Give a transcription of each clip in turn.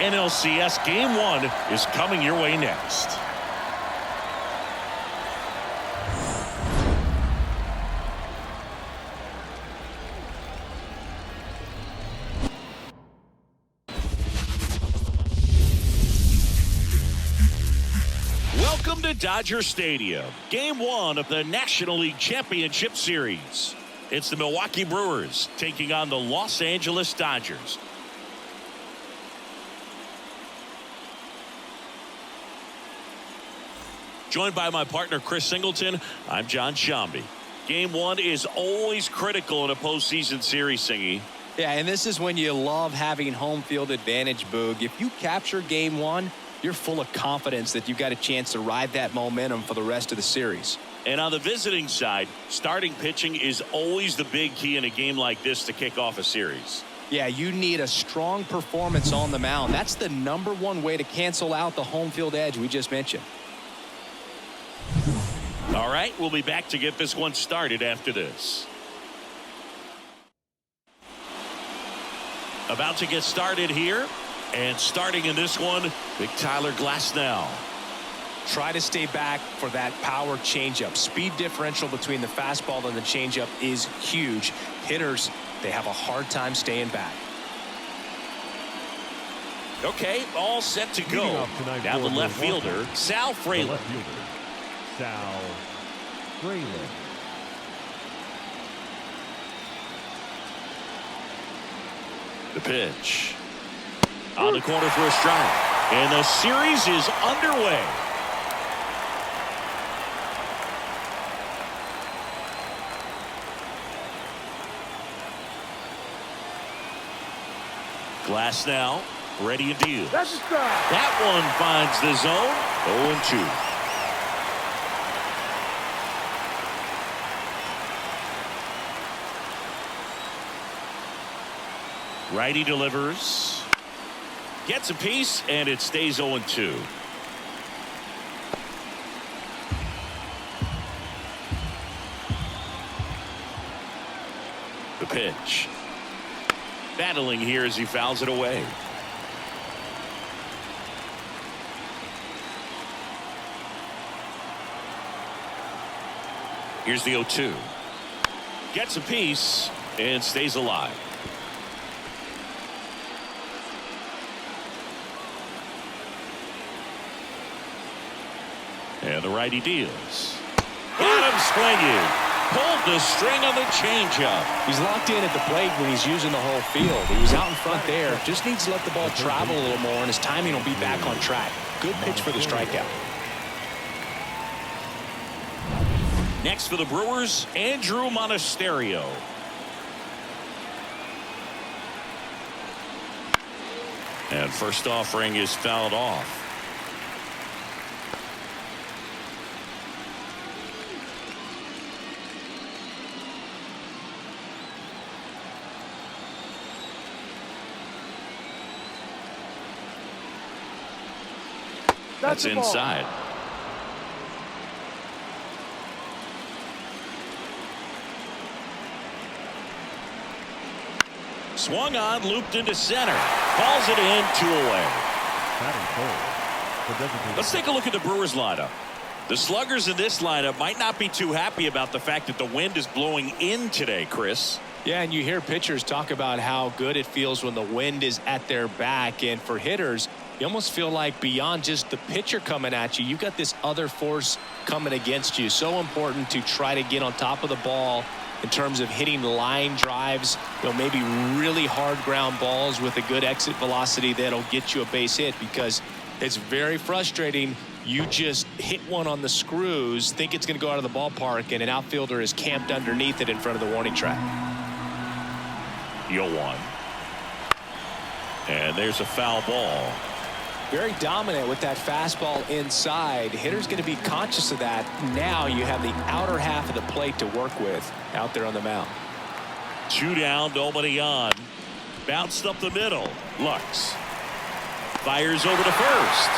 NLCS Game 1 is coming your way next. Welcome to Dodger Stadium, Game 1 of the National League Championship Series. It's the Milwaukee Brewers taking on the Los Angeles Dodgers. Joined by my partner Chris Singleton, I'm John Shambi. Game 1 is always critical in a postseason series, Singy. Yeah, and this is when you love having home field advantage, Boog. If you capture Game 1, you're full of confidence that you've got a chance to ride that momentum for the rest of the series. And on the visiting side, starting pitching is always the big key in a game like this to kick off a series. Yeah, you need a strong performance on the mound. That's the #1 way to cancel out the home field edge we just mentioned. All right, we'll be back to get this one started after this. About to get started here. And starting in this one, big Tyler Glasnow. Try to stay back for that power changeup. Speed differential between the fastball and the changeup is huge. Hitters, they have a hard time staying back. Okay, all set to go. Now the left fielder, Sal Frelick. Sal Frelick. The pitch. On the corner for a strike. And the series is underway. Glasnow ready to deal. That one finds the zone. 0-2. Righty delivers. Gets a piece, and it stays 0-2. The pitch. Battling here as he fouls it away. Here's the 0-2. Gets a piece, and stays alive. And the righty deals. Got him swinging. Pulled the string on the changeup. He's locked in at the plate when he's using the whole field. He was out in front there. Just needs to let the ball travel a little more, and his timing will be back on track. Good pitch for the strikeout. Next for the Brewers, Andrew Monasterio. And first offering is fouled off. That's inside. Swung on, looped into center. Calls it in, 2 away. Let's take a look at the Brewers lineup. The sluggers in this lineup might not be too happy about the fact that the wind is blowing in today, Chris. Yeah, and you hear pitchers talk about how good it feels when the wind is at their back. And for hitters, you almost feel like beyond just the pitcher coming at you, you've got this other force coming against you. So important to try to get on top of the ball in terms of hitting line drives, maybe really hard ground balls with a good exit velocity that'll get you a base hit, because it's very frustrating. You just hit one on the screws, think it's going to go out of the ballpark, and an outfielder is camped underneath it in front of the warning track. 0-1. And there's a foul ball. Very dominant with that fastball inside. Hitter's going to be conscious of that. Now you have the outer half of the plate to work with out there on the mound. 2 down, nobody on. Bounced up the middle. Lux fires over to first.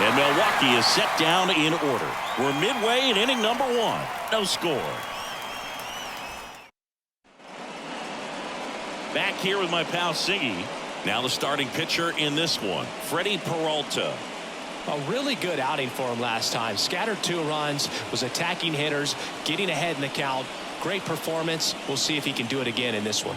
And Milwaukee is set down in order. We're midway in inning number 1. No score. Back here with my pal Siggy. Now the starting pitcher in this one, Freddie Peralta. A really good outing for him last time. Scattered 2 runs, was attacking hitters, getting ahead in the count. Great performance. We'll see if he can do it again in this one.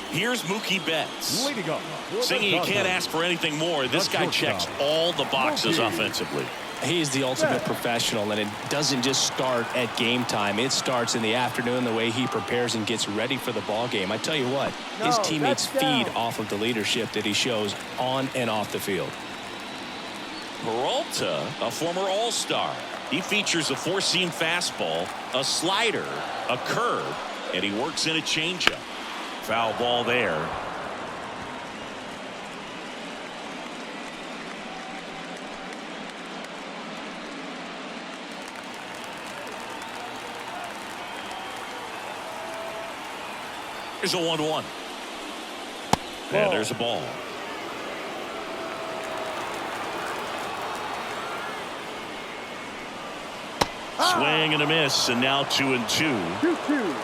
Here's Mookie Betts. Leading up. Singing, you can't ask for anything more. This guy checks all the boxes offensively. He's the ultimate professional, and it doesn't just start at game time. It starts in the afternoon, the way he prepares and gets ready for the ball game. I tell you what, his teammates feed off of the leadership that he shows on and off the field. Peralta, a former All-Star. He features a 4-seam fastball, a slider, a curve, and he works in a changeup. Foul ball there. There's a 1-1. And there's a ball. Swing and a miss, and now 2-2. 2-2.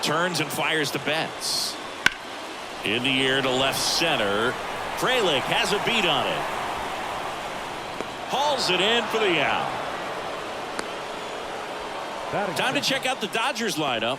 Turns and fires to Betts. In the air to left center. Frelick has a beat on it. Hauls it in for the out. Time to check out the Dodgers lineup.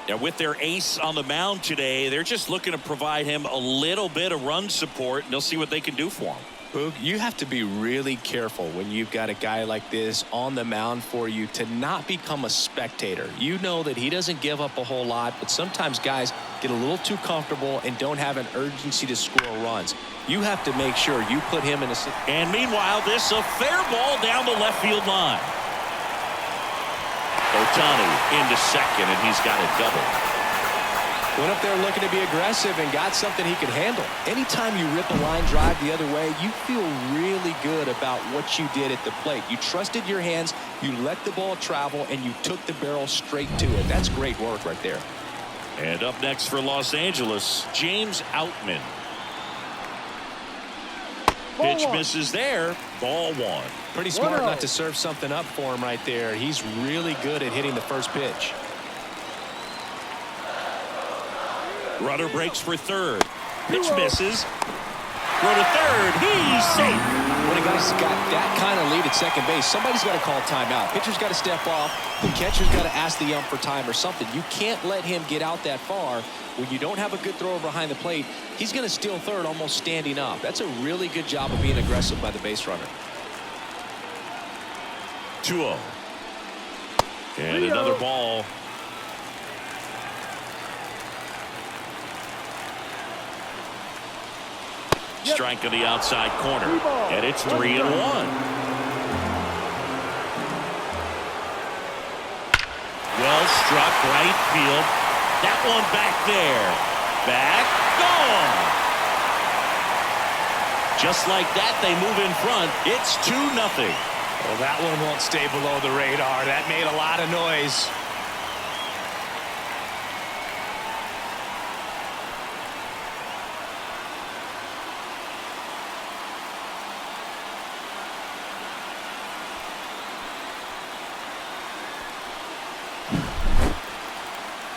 And with their ace on the mound today, they're just looking to provide him a little bit of run support, and they'll see what they can do for him. Boog, you have to be really careful when you've got a guy like this on the mound for you to not become a spectator. You know that he doesn't give up a whole lot, but sometimes guys get a little too comfortable and don't have an urgency to score runs. You have to make sure you put him in a... And meanwhile, this a fair ball down the left field line. Ohtani into second, and he's got a double. Went up there looking to be aggressive and got something he could handle. Anytime you rip a line drive the other way, you feel really good about what you did at the plate. You trusted your hands, you let the ball travel, and you took the barrel straight to it. That's great work right there. And up next for Los Angeles, James Outman. Pitch misses there. Ball 1. Pretty smart not to serve something up for him right there. He's really good at hitting the first pitch. Runner breaks for third. Pitch misses. Throw to third. He's safe. When a guy's got that kind of lead at second base, somebody's got to call timeout. Pitcher's got to step off. The catcher's got to ask the ump for time or something. You can't let him get out that far. When you don't have a good thrower behind the plate, he's going to steal third almost standing up. That's a really good job of being aggressive by the base runner. 2-0. And another ball. Strike on the outside corner. And it's 3-1. Well struck right field. That one back there. Back. Gone. Just like that, they move in front. It's 2-0. Well, that one won't stay below the radar. That made a lot of noise.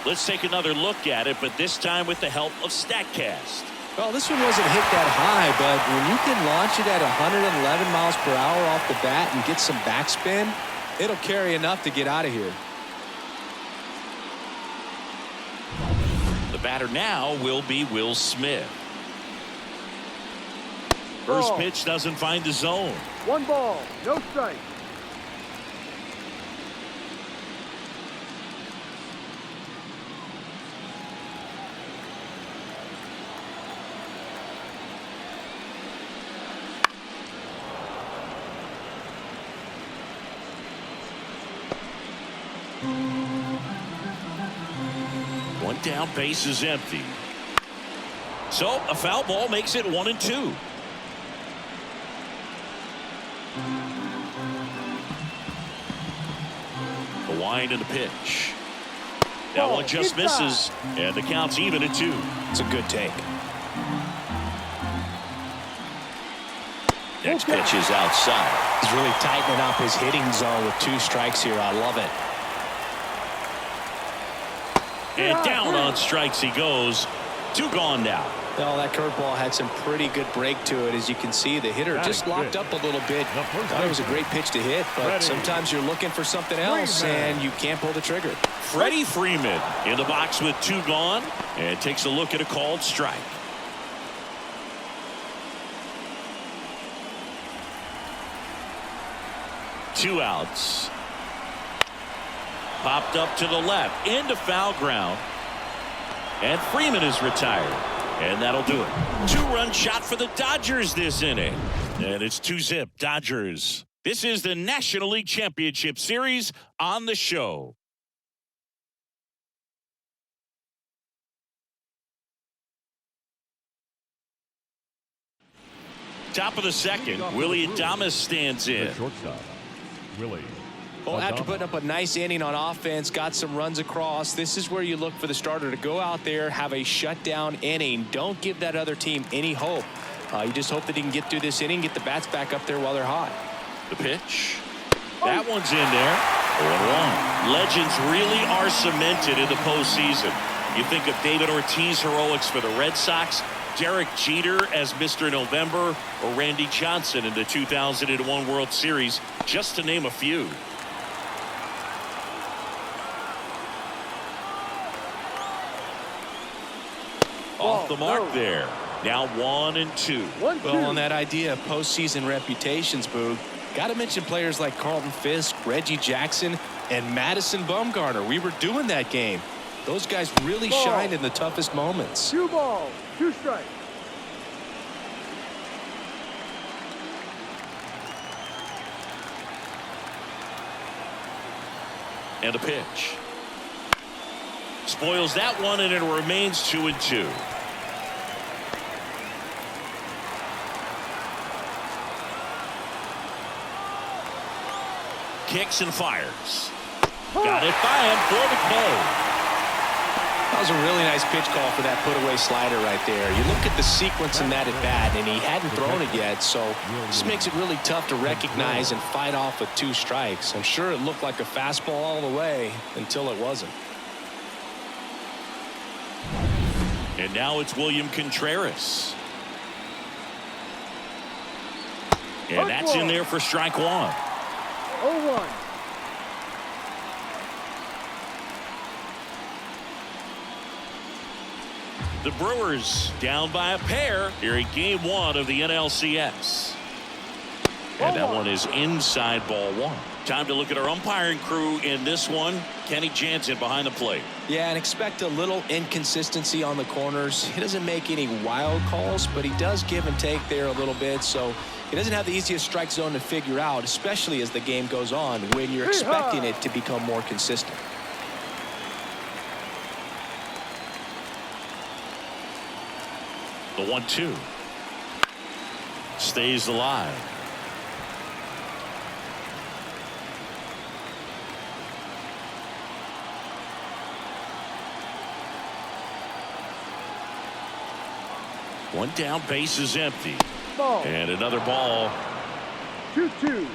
Let's take another look at it, but this time with the help of StatCast. Well, this one wasn't hit that high, but when you can launch it at 111 miles per hour off the bat and get some backspin, it'll carry enough to get out of here. The batter now will be Will Smith. First pitch doesn't find the zone. 1 ball, no strike. One down, base is empty. So a foul ball makes it 1-2. The wind and the pitch. That one just misses, and the count's even at 2. It's a good take. Next pitch is outside. He's really tightening up his hitting zone with 2 strikes here. I love it. And down on strikes he goes. 2 gone now. Well, that curveball had some pretty good break to it. As you can see, the hitter just locked up a little bit. Thought it was a great pitch to hit, but sometimes you're looking for something else, and you can't pull the trigger. Freddie Freeman in the box with 2 gone and takes a look at a called strike. Two outs. Popped up to the left into foul ground. And Freeman is retired. And that'll do it. 2-run shot for the Dodgers this inning. And it's 2-zip Dodgers. This is the National League Championship Series on the show. Top of the second, Willie Adames stands in. Shortstop, Willie. Well, after putting up a nice inning on offense, got some runs across, this is where you look for the starter to go out there, have a shutdown inning. Don't give that other team any hope. You just hope that he can get through this inning, get the bats back up there while they're hot. The pitch. That one's in there. 0-1. Legends really are cemented in the postseason. You think of David Ortiz heroics for the Red Sox, Derek Jeter as Mr. November, or Randy Johnson in the 2001 World Series, just to name a few. Off the mark there. Now 1-2. Well, on that idea of postseason reputations, Boog, got to mention players like Carlton Fisk, Reggie Jackson, and Madison Bumgarner. We were doing that game. Those guys really shined in the toughest moments. 2 balls, 2 strikes. And a pitch. Spoils that one, and it remains 2-2. Kicks and fires. Got it by him for the K. That was a really nice pitch call for that put-away slider right there. You look at the sequence in that at-bat, and he hadn't thrown it yet, so this makes it really tough to recognize and fight off with 2 strikes. I'm sure it looked like a fastball all the way until it wasn't. And now it's William Contreras. And that's in there for strike 1. 0-1. The Brewers down by a pair here in game 1 of the NLCS. And that one is inside ball 1. Time to look at our umpiring crew in this one. Kenny Jansen behind the plate. Yeah, and expect a little inconsistency on the corners. He doesn't make any wild calls, but he does give and take there a little bit. So he doesn't have the easiest strike zone to figure out, especially as the game goes on when you're expecting it to become more consistent. The 1-2 stays alive. One down, base is empty. Ball. And another ball. 2-2.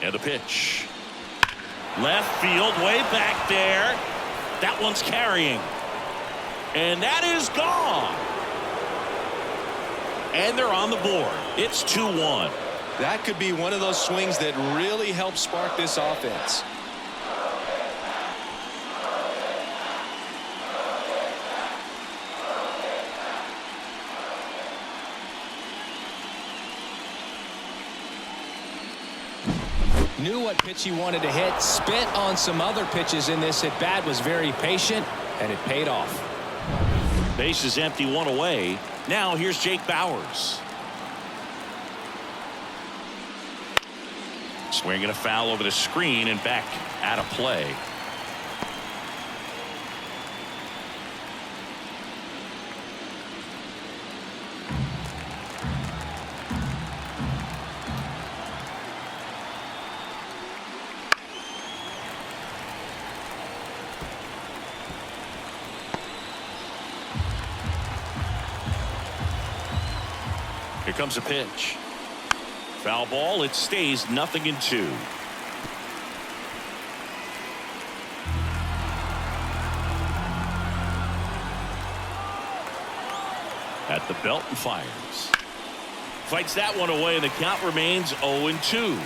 And a pitch. Left field, way back there. That one's carrying. And that is gone. And they're on the board. It's 2-1. That could be one of those swings that really helps spark this offense. Knew what pitch he wanted to hit, spit on some other pitches in this at bat, was very patient, and it paid off. Base is empty, 1 away. Now here's Jake Bauers. Swinging a foul over the screen and back out of play. Here comes a pitch. Foul ball. It stays 0-2. At the belt and fires. Fights that one away, and the count remains 0-2.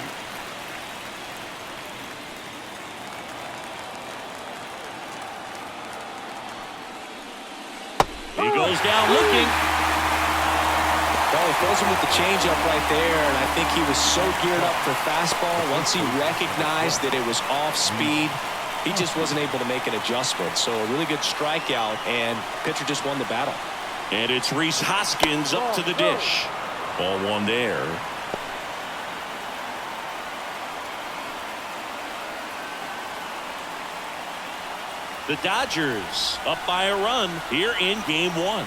He goes down looking. Well, he throws him with the changeup right there, and I think he was so geared up for fastball. Once he recognized that it was off speed, he just wasn't able to make an adjustment. So a really good strikeout, and pitcher just won the battle. And it's Rhys Hoskins up to the dish. Ball one there. The Dodgers up by a run here in game one.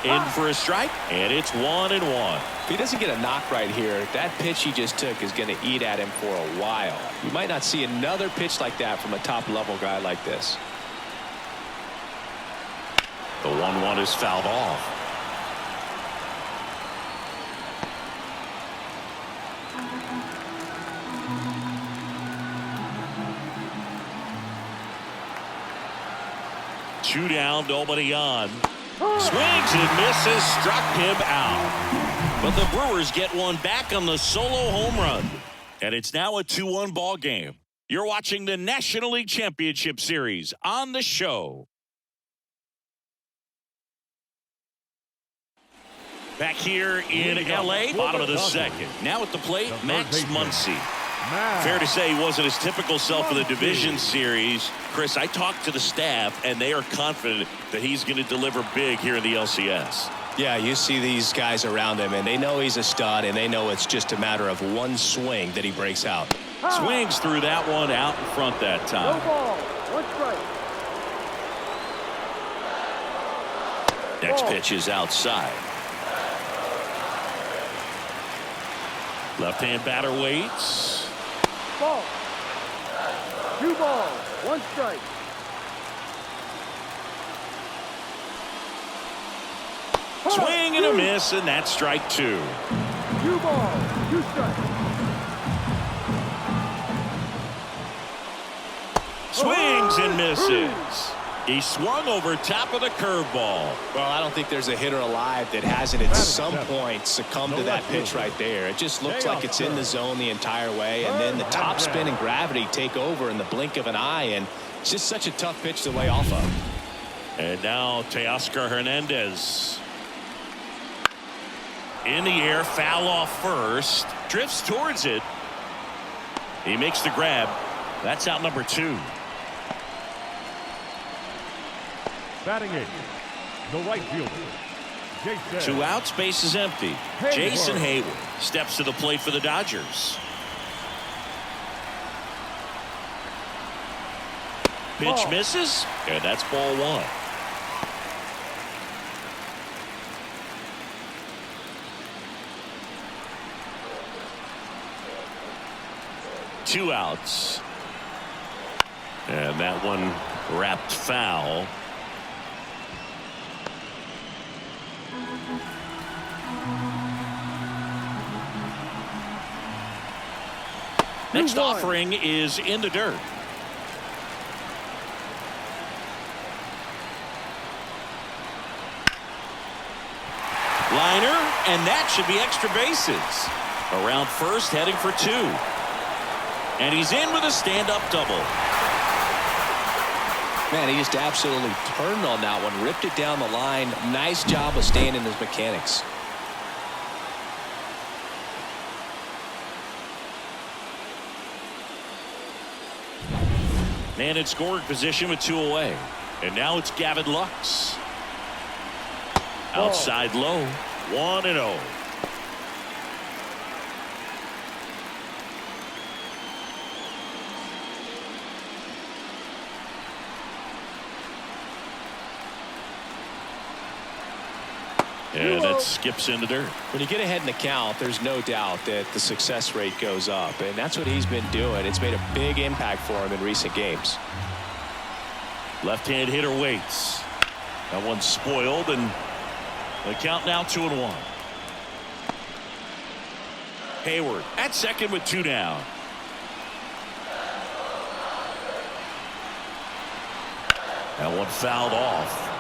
In for a strike, and it's 1-1. If he doesn't get a knock right here, that pitch he just took is going to eat at him for a while. You might not see another pitch like that from a top-level guy like this. The 1-1 is fouled off. Two down, nobody on. Swings and misses, struck him out. But the Brewers get one back on the solo home run. And it's now a 2-1 ball game. You're watching the National League Championship Series on the show. Back here in L.A., bottom of the second. Now at the plate, Max Muncy. Fair to say he wasn't his typical self in the division series. Chris, I talked to the staff, and they are confident that he's going to deliver big here in the LCS. Yeah, you see these guys around him, and they know he's a stud, and they know it's just a matter of one swing that he breaks out. Swings through that one out in front that time. No ball. One strike. Next pitch is outside. Left-hand batter waits. Ball. 2 balls. 1 strike. Swing and a miss, and that's strike 2. 2 balls. 2 strikes. Swings and misses. He swung over top of the curveball. Well, I don't think there's a hitter alive that hasn't at some point succumbed to that pitch right there. It just looks like it's in the zone the entire way, and then the top spin and gravity take over in the blink of an eye, and it's just such a tough pitch to lay off of. And now Teoscar Hernandez. In the air, foul off first. Drifts towards it. He makes the grab. That's out number 2. Batting 8, the right fielder, Jason. 2 outs, base is empty. Jason Hayward steps to the plate for the Dodgers. Pitch misses, and that's ball 1. Two outs. And that one wrapped foul. Next offering is in the dirt. Liner, and that should be extra bases. Around first, heading for 2. And he's in with a stand-up double. Man, he just absolutely turned on that one, ripped it down the line. Nice job of staying in his mechanics. Man in scoring position with 2 away. And now it's Gavin Lux. Outside low, 1-0. And that skips into dirt. When you get ahead in the count, there's no doubt that the success rate goes up, and that's what he's been doing. It's made a big impact for him in recent games. Left-hand hitter waits. That one's spoiled, and the count now 2-1. Hayward at second with 2 down. That one fouled off.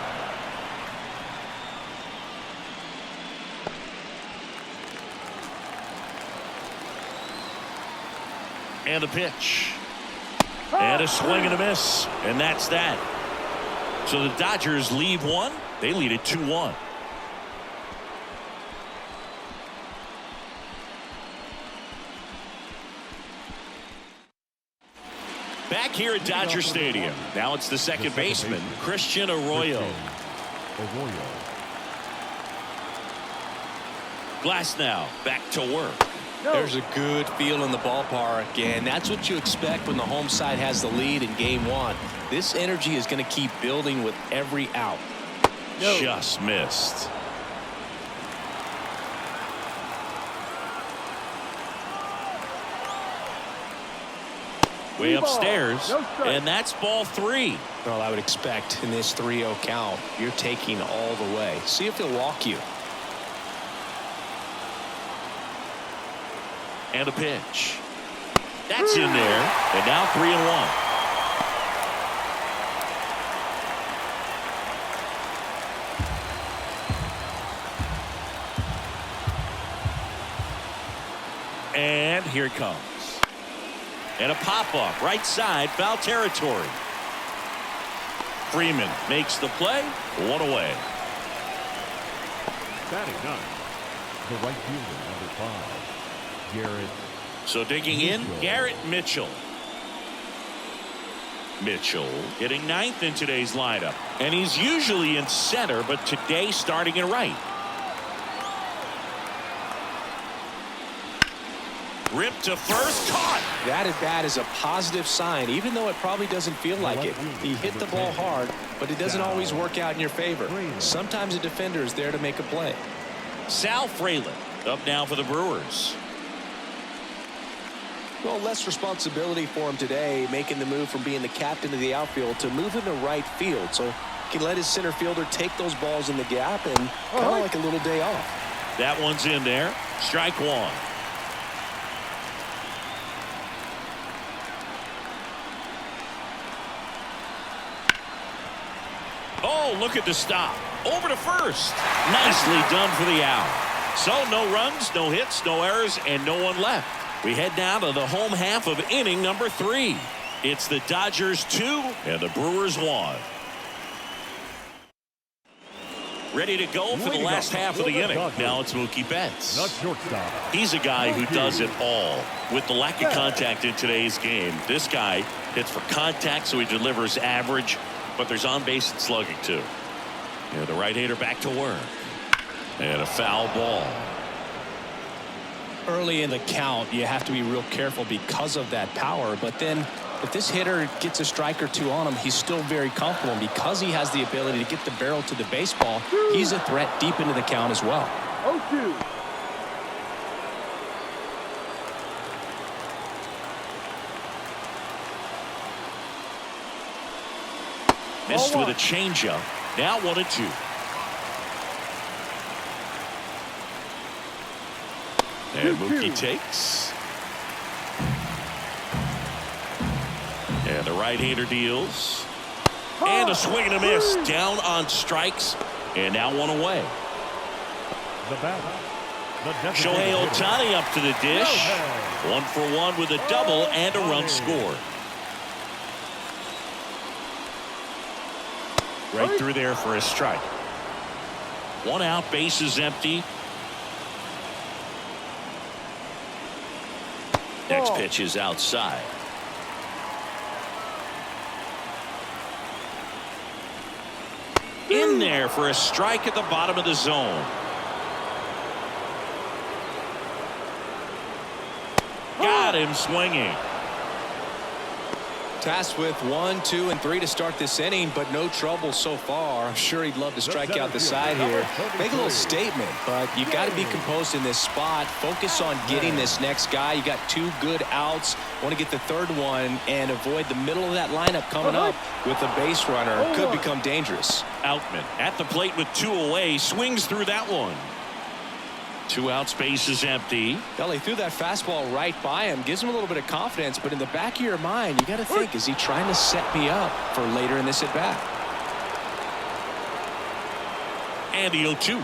And a pitch. And a swing and a miss. And that's that. So the Dodgers leave one. They lead it 2-1. Back here at Dodger Stadium. Now it's the second baseman, Christian Arroyo. Glass now back to work. There's a good feel in the ballpark, and that's what you expect when the home side has the lead in game 1. This energy is going to keep building with every out. Just missed. Way upstairs, and that's ball 3. Well, I would expect in this 3-0 count, you're taking all the way. See if he'll walk you. And a pitch. That's in there, and now 3-1. And here it comes. And a pop-up right side, foul territory. Freeman makes the play. 1 away. Batting 9, the right fielder, number 5, Garrett. So digging in, Garrett Mitchell. Mitchell getting 9th in today's lineup. And he's usually in center, but today starting in right. Ripped to first, caught. That at bat is a positive sign, even though it probably doesn't feel like it. He hit the ball hard, but it doesn't always work out in your favor. Sometimes a defender is there to make a play. Sal Fralin up now for the Brewers. Well, less responsibility for him today, making the move from being the captain of the outfield to moving to right field. So he can let his center fielder take those balls in the gap and kind of like a little day off. That one's in there. Strike 1. Oh, look at the stop. Over to first. Nicely done for the out. So no runs, no hits, no errors, and no one left. We head now to the home half of inning number 3. It's the Dodgers 2 and the Brewers 1. Ready to go for the last half of the inning. Now it's Mookie Betts. Not shortstop. He's a guy who does it all. With the lack of contact in today's game, this guy hits for contact, so he delivers average, but there's on base and slugging too. And the right-hander back to work. And a foul ball. Early in the count, you have to be real careful because of that power. But then if this hitter gets a strike or two on him, he's still very comfortable. And because he has the ability to get the barrel to the baseball, he's a threat deep into the count as well. 0-2. Missed with a changeup. Now 1-2. And Mookie takes. And the right-hander deals. And a swing and a miss. Down on strikes. And now 1 away. The batter. Shohei Ohtani up to the dish. 1 for 1 with a double and a run scored. Right through there for a strike. 1 out, bases empty. Next pitch is outside. In there for a strike at the bottom of the zone. Got him swinging. Tasked with 1, 2, and 3 to start this inning, but no trouble so far. I'm sure he'd love to strike out the side here. Make a little statement, but you've got to be composed in this spot. Focus on getting this next guy. You got 2 good outs. Want to get the 3rd one and avoid the middle of that lineup coming up with a base runner. Could become dangerous. Outman at the plate with 2 away. Swings through that one. 2 outs, base is empty. Well, he threw that fastball right by him. Gives him a little bit of confidence, but in the back of your mind, you got to think, is he trying to set me up for later in this at-bat? And the 0-2.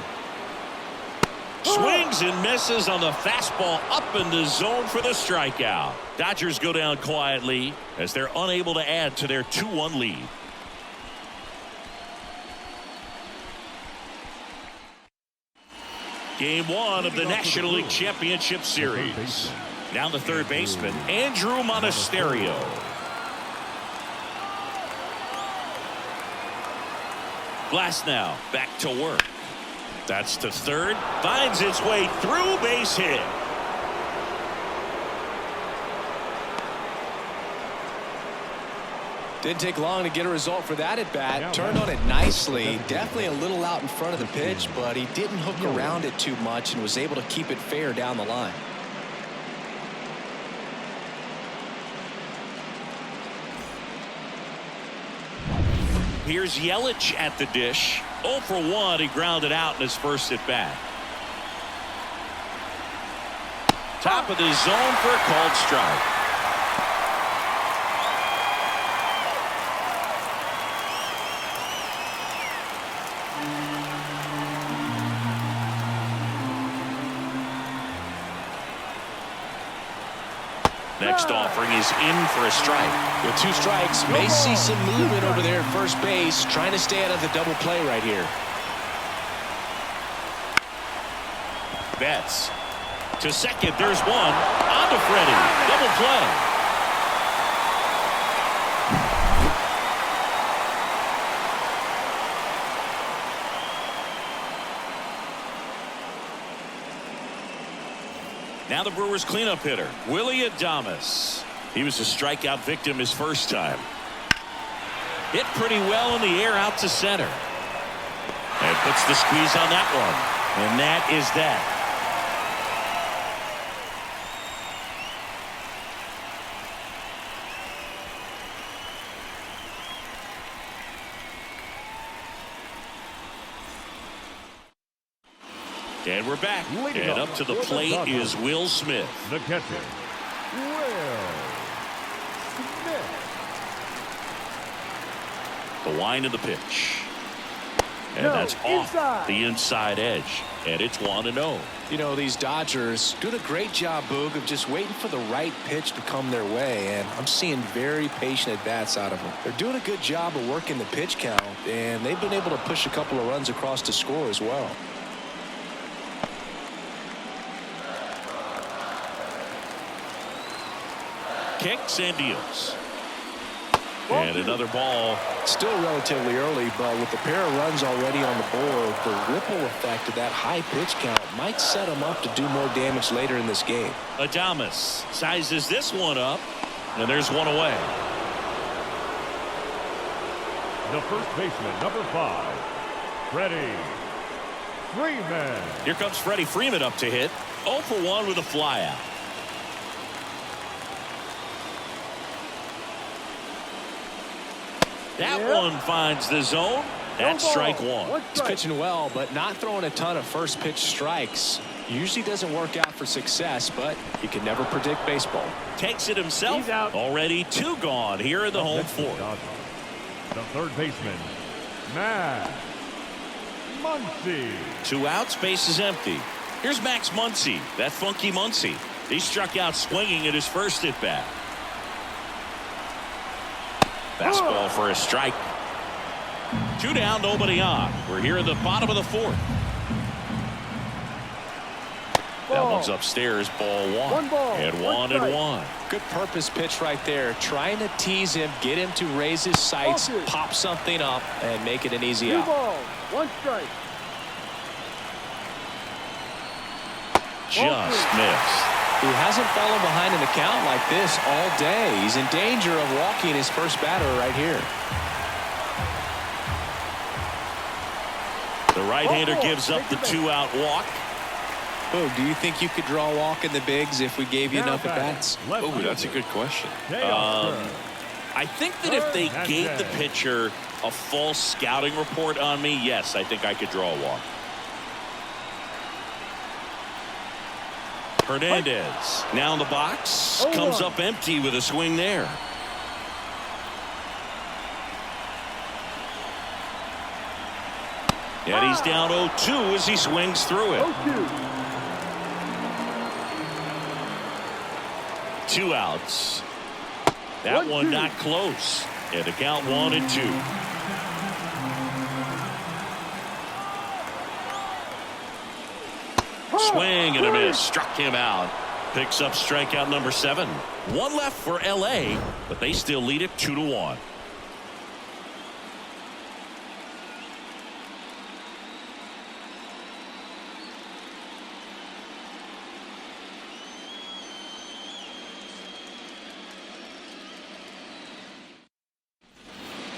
Swings and misses on the fastball up in the zone for the strikeout. Dodgers go down quietly as they're unable to add to their 2-1 lead. Game 1 of the National League Championship Series. Now the 3rd baseman, Andrew Monasterio. Glass now back to work. That's to 3rd. Finds its way through, base hit. Didn't take long to get a result for that at bat. Turned on it nicely. Definitely a little out in front of the pitch, but he didn't hook around it too much and was able to keep it fair down the line. Here's Yelich at the dish. 0 for 1. He grounded out in his first at bat. Top of the zone for a called strike. Next offering is in for a strike. With 2 strikes, may see some movement over there at first base, trying to stay out of the double play right here. Betts to second. There's one. On to Freddie. Double play. Now the Brewers cleanup hitter, Willie Adames. He was a strikeout victim his first time. Hit pretty well in the air out to center. And puts the squeeze on that one. And that is that. And we're back. And up to the plate is Will Smith. The catcher, Will Smith. The wind of the pitch. And that's off the inside edge. And it's 1-0. You know, these Dodgers doing a great job, Boog, of just waiting for the right pitch to come their way. And I'm seeing very patient at-bats out of them. They're doing a good job of working the pitch count. And they've been able to push a couple of runs across to score as well. Kicks and deals. And another ball. Still relatively early, but with the pair of runs already on the board, the ripple effect of that high pitch count might set them up to do more damage later in this game. Adames sizes this one up, and there's one away. The first baseman, number 5, Freddie Freeman. Here comes Freddie Freeman up to hit. 0 for 1 with a flyout. That one finds the zone. That's strike 1. He's pitching well, but not throwing a ton of first pitch strikes. Usually doesn't work out for success, but you can never predict baseball. Takes it himself. He's out. Already 2 gone here in the home fourth. The third baseman, Max Muncy. 2 outs, base is empty. Here's Max Muncy, that funky Muncy. He struck out swinging at his first at bat. Fastball for a strike. 2 down, nobody on. We're here in the bottom of the 4th. That one's upstairs, ball 1. And 1-1. Good purpose pitch right there. Trying to tease him, get him to raise his sights, pop something up, and make it an easy out. 1 strike. Just missed. who hasn't fallen behind in the count like this all day. He's in danger of walking his first batter right here. The right-hander gives up the 2-out walk. Oh, do you think you could draw a walk in the bigs if we gave you enough at-bats? Oh, that's a good question. I think that if they gave the pitcher a full scouting report on me, yes, I think I could draw a walk. Hernandez now in the box, comes up empty with a swing there. And he's down 0-2 as he swings through it. 2 outs. That one not close. And the count 1-2. Swing and a miss. Struck him out. Picks up strikeout number 7. 1 left for LA, but they still lead it 2-1.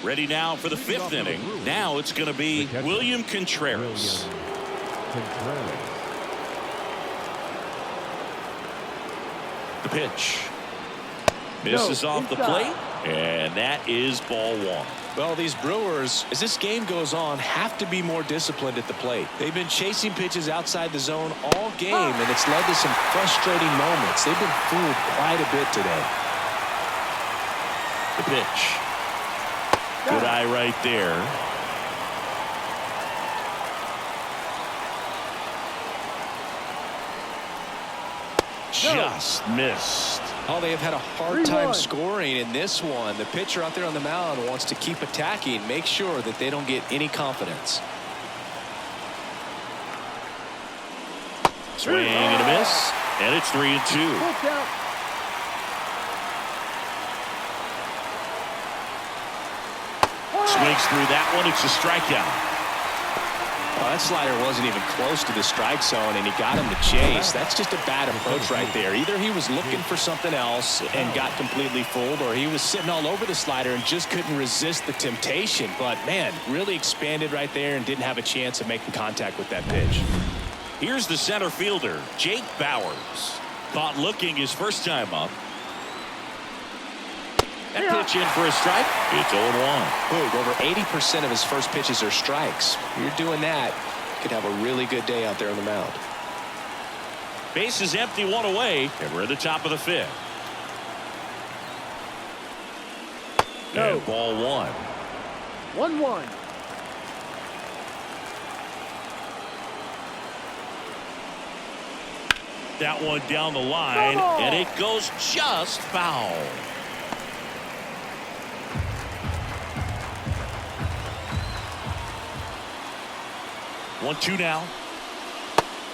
Ready now for the 5th inning. Now it's going to be William Contreras. The pitch. Misses off the plate. And that is ball 1. Well, these Brewers, as this game goes on, have to be more disciplined at the plate. They've been chasing pitches outside the zone all game, and it's led to some frustrating moments. They've been fooled quite a bit today. The pitch. Good eye right there. Just missed. Oh, they have had a hard time scoring in this one. The pitcher out there on the mound wants to keep attacking, make sure that they don't get any confidence. Swing and a miss, and it's 3-2. Swings through that one. It's a strikeout. Oh, that slider wasn't even close to the strike zone, and he got him to chase. That's just a bad approach right there. Either he was looking for something else and got completely fooled, or he was sitting all over the slider and just couldn't resist the temptation. But, man, really expanded right there and didn't have a chance of making contact with that pitch. Here's the center fielder, Jake Bauers. Caught looking his first time up. That pitch in for a strike. It's 0-1. Over 80% of his first pitches are strikes. You're doing that, could have a really good day out there on the mound. Base is empty, 1 away, and we're at the top of the 5th. And ball 1. 1-1. That one down the line, and it goes just foul. One, 2 now.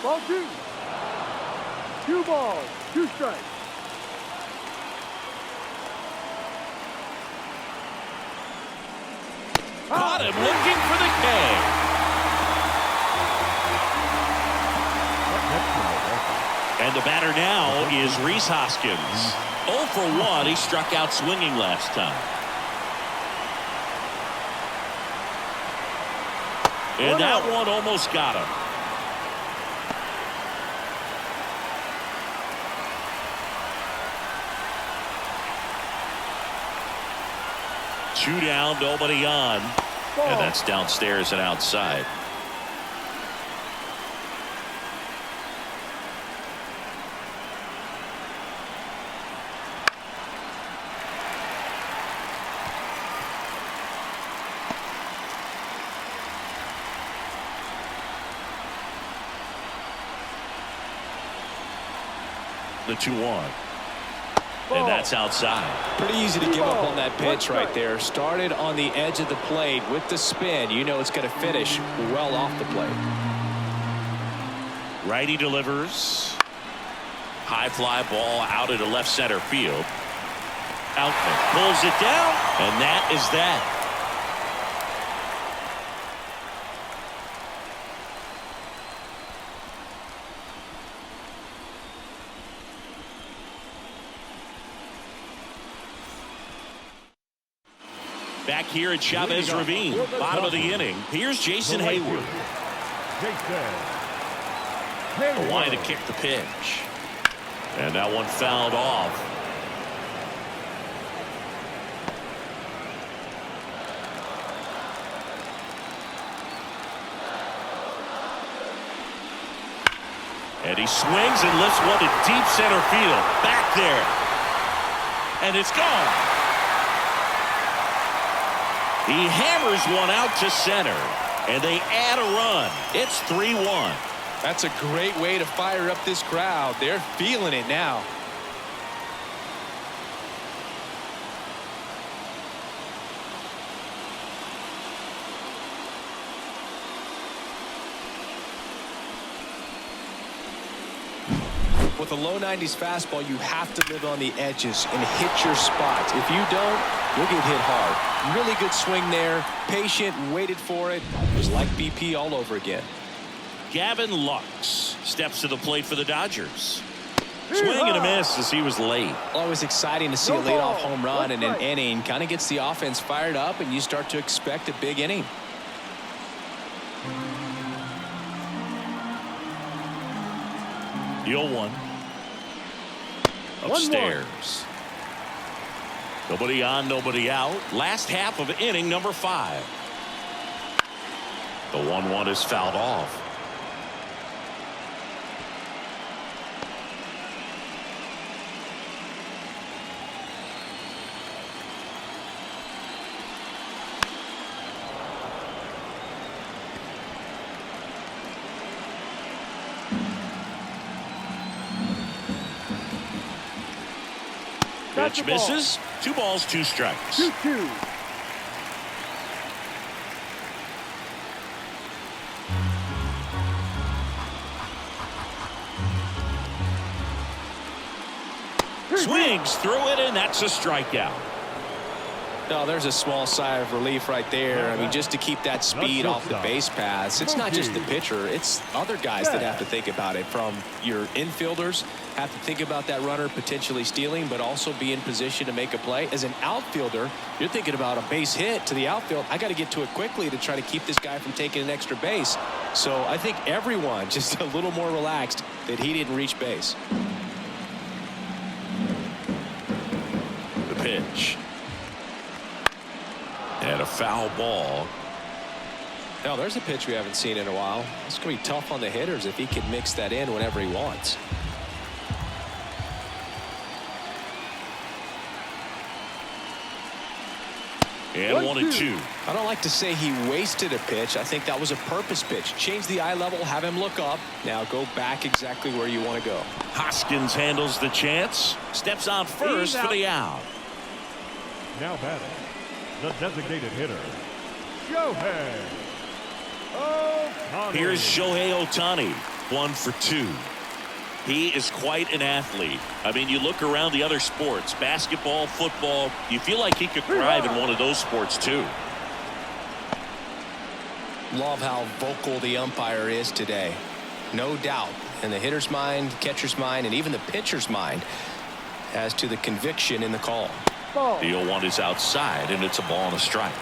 Ball 2. 2 balls, 2 strikes. Caught him looking for the K. And the batter now is Rhys Hoskins. 0 for 1. He struck out swinging last time. And that one almost got him. Two down, nobody on. And that's downstairs and outside. The 2-1. And that's outside. Pretty easy to give up on that pitch right there. Started on the edge of the plate with the spin. You know it's going to finish well off the plate. Righty delivers. High fly ball out into left center field. Outfield pulls it down, and that is that. Back here at Chavez Ravine, bottom of the inning. Here's Jason Hayward. The line to kick the pitch. And that one fouled off. And he swings and lifts one to deep center field. Back there. And it's gone. He hammers one out to center. And they add a run. It's 3-1. That's a great way to fire up this crowd. They're feeling it now. With a low 90s fastball, you have to live on the edges and hit your spots. If you don't, you'll get hit hard. Really good swing there. Patient, waited for it. It was like BP all over again. Gavin Lux steps to the plate for the Dodgers. Swing and a miss as he was late. Always exciting to see a leadoff home run in an inning. Kind of gets the offense fired up, and you start to expect a big inning. The 0-1. Upstairs. Nobody on, nobody out. Last half of inning number 5. The 1-1 is fouled off. Pitch misses. 2 balls, 2 strikes. 2-2. Swings through it, and that's a strikeout. No, there's a small sigh of relief right there. I mean, just to keep that speed off the base paths. It's not just the pitcher. It's other guys that have to think about it. From your infielders have to think about that runner potentially stealing, but also be in position to make a play. As an outfielder, you're thinking about a base hit to the outfield. I got to get to it quickly to try to keep this guy from taking an extra base. So I think everyone just a little more relaxed that he didn't reach base. The pitch. And a foul ball. Now there's a pitch we haven't seen in a while. It's going to be tough on the hitters if he can mix that in whenever he wants. And 1-2. I don't like to say he wasted a pitch. I think that was a purpose pitch. Change the eye level, have him look up. Now go back exactly where you want to go. Hoskins handles the chance. Steps on first for the out. Now batting, the designated hitter, Shohei Ohtani. Here's Shohei Ohtani, 1 for 2. He is quite an athlete. I mean, you look around the other sports, basketball, football, you feel like he could thrive in one of those sports too. Love how vocal the umpire is today. No doubt in the hitter's mind, catcher's mind, and even the pitcher's mind as to the conviction in the call. The 0-1 is outside, and it's a ball and a strike.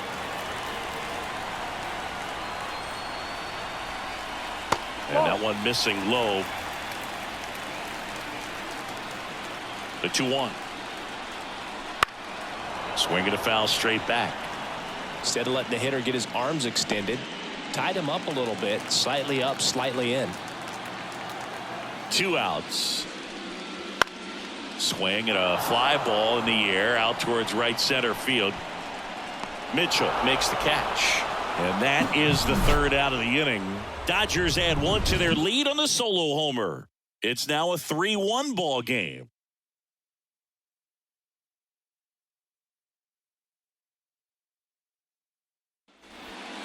And that one missing low. The 2-1. Swinging a foul straight back. Instead of letting the hitter get his arms extended, tied him up a little bit, slightly up, slightly in. 2 outs. Swing and a fly ball in the air out towards right center field. Mitchell makes the catch. And that is the 3rd out of the inning. Dodgers add 1 to their lead on the solo homer. It's now a 3-1 ball game.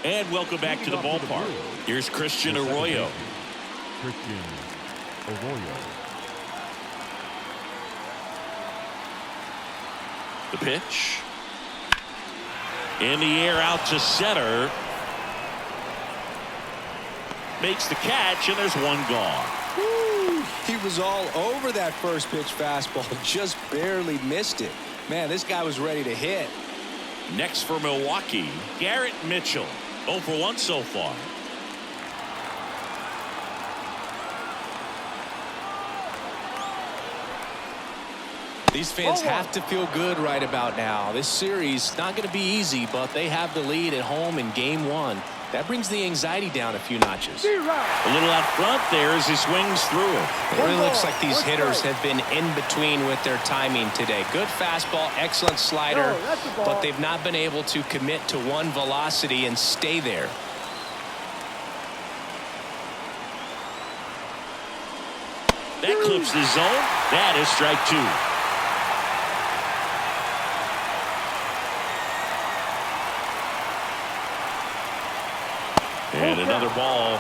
And welcome back to the ballpark. Here's Christian Arroyo. The pitch. In the air out to center. Makes the catch, and there's 1 gone. Woo! He was all over that first pitch fastball. Just barely missed it. Man, this guy was ready to hit. Next for Milwaukee, Garrett Mitchell. 0 for 1 so far. These fans have to feel good right about now. This series not going to be easy, but they have the lead at home in game 1. That brings the anxiety down a few notches. A little out front there as he swings through it. It really looks like these hitters have been in between with their timing today. Good fastball, excellent slider, but they've not been able to commit to one velocity and stay there. That clips the zone. That is strike 2. And another ball.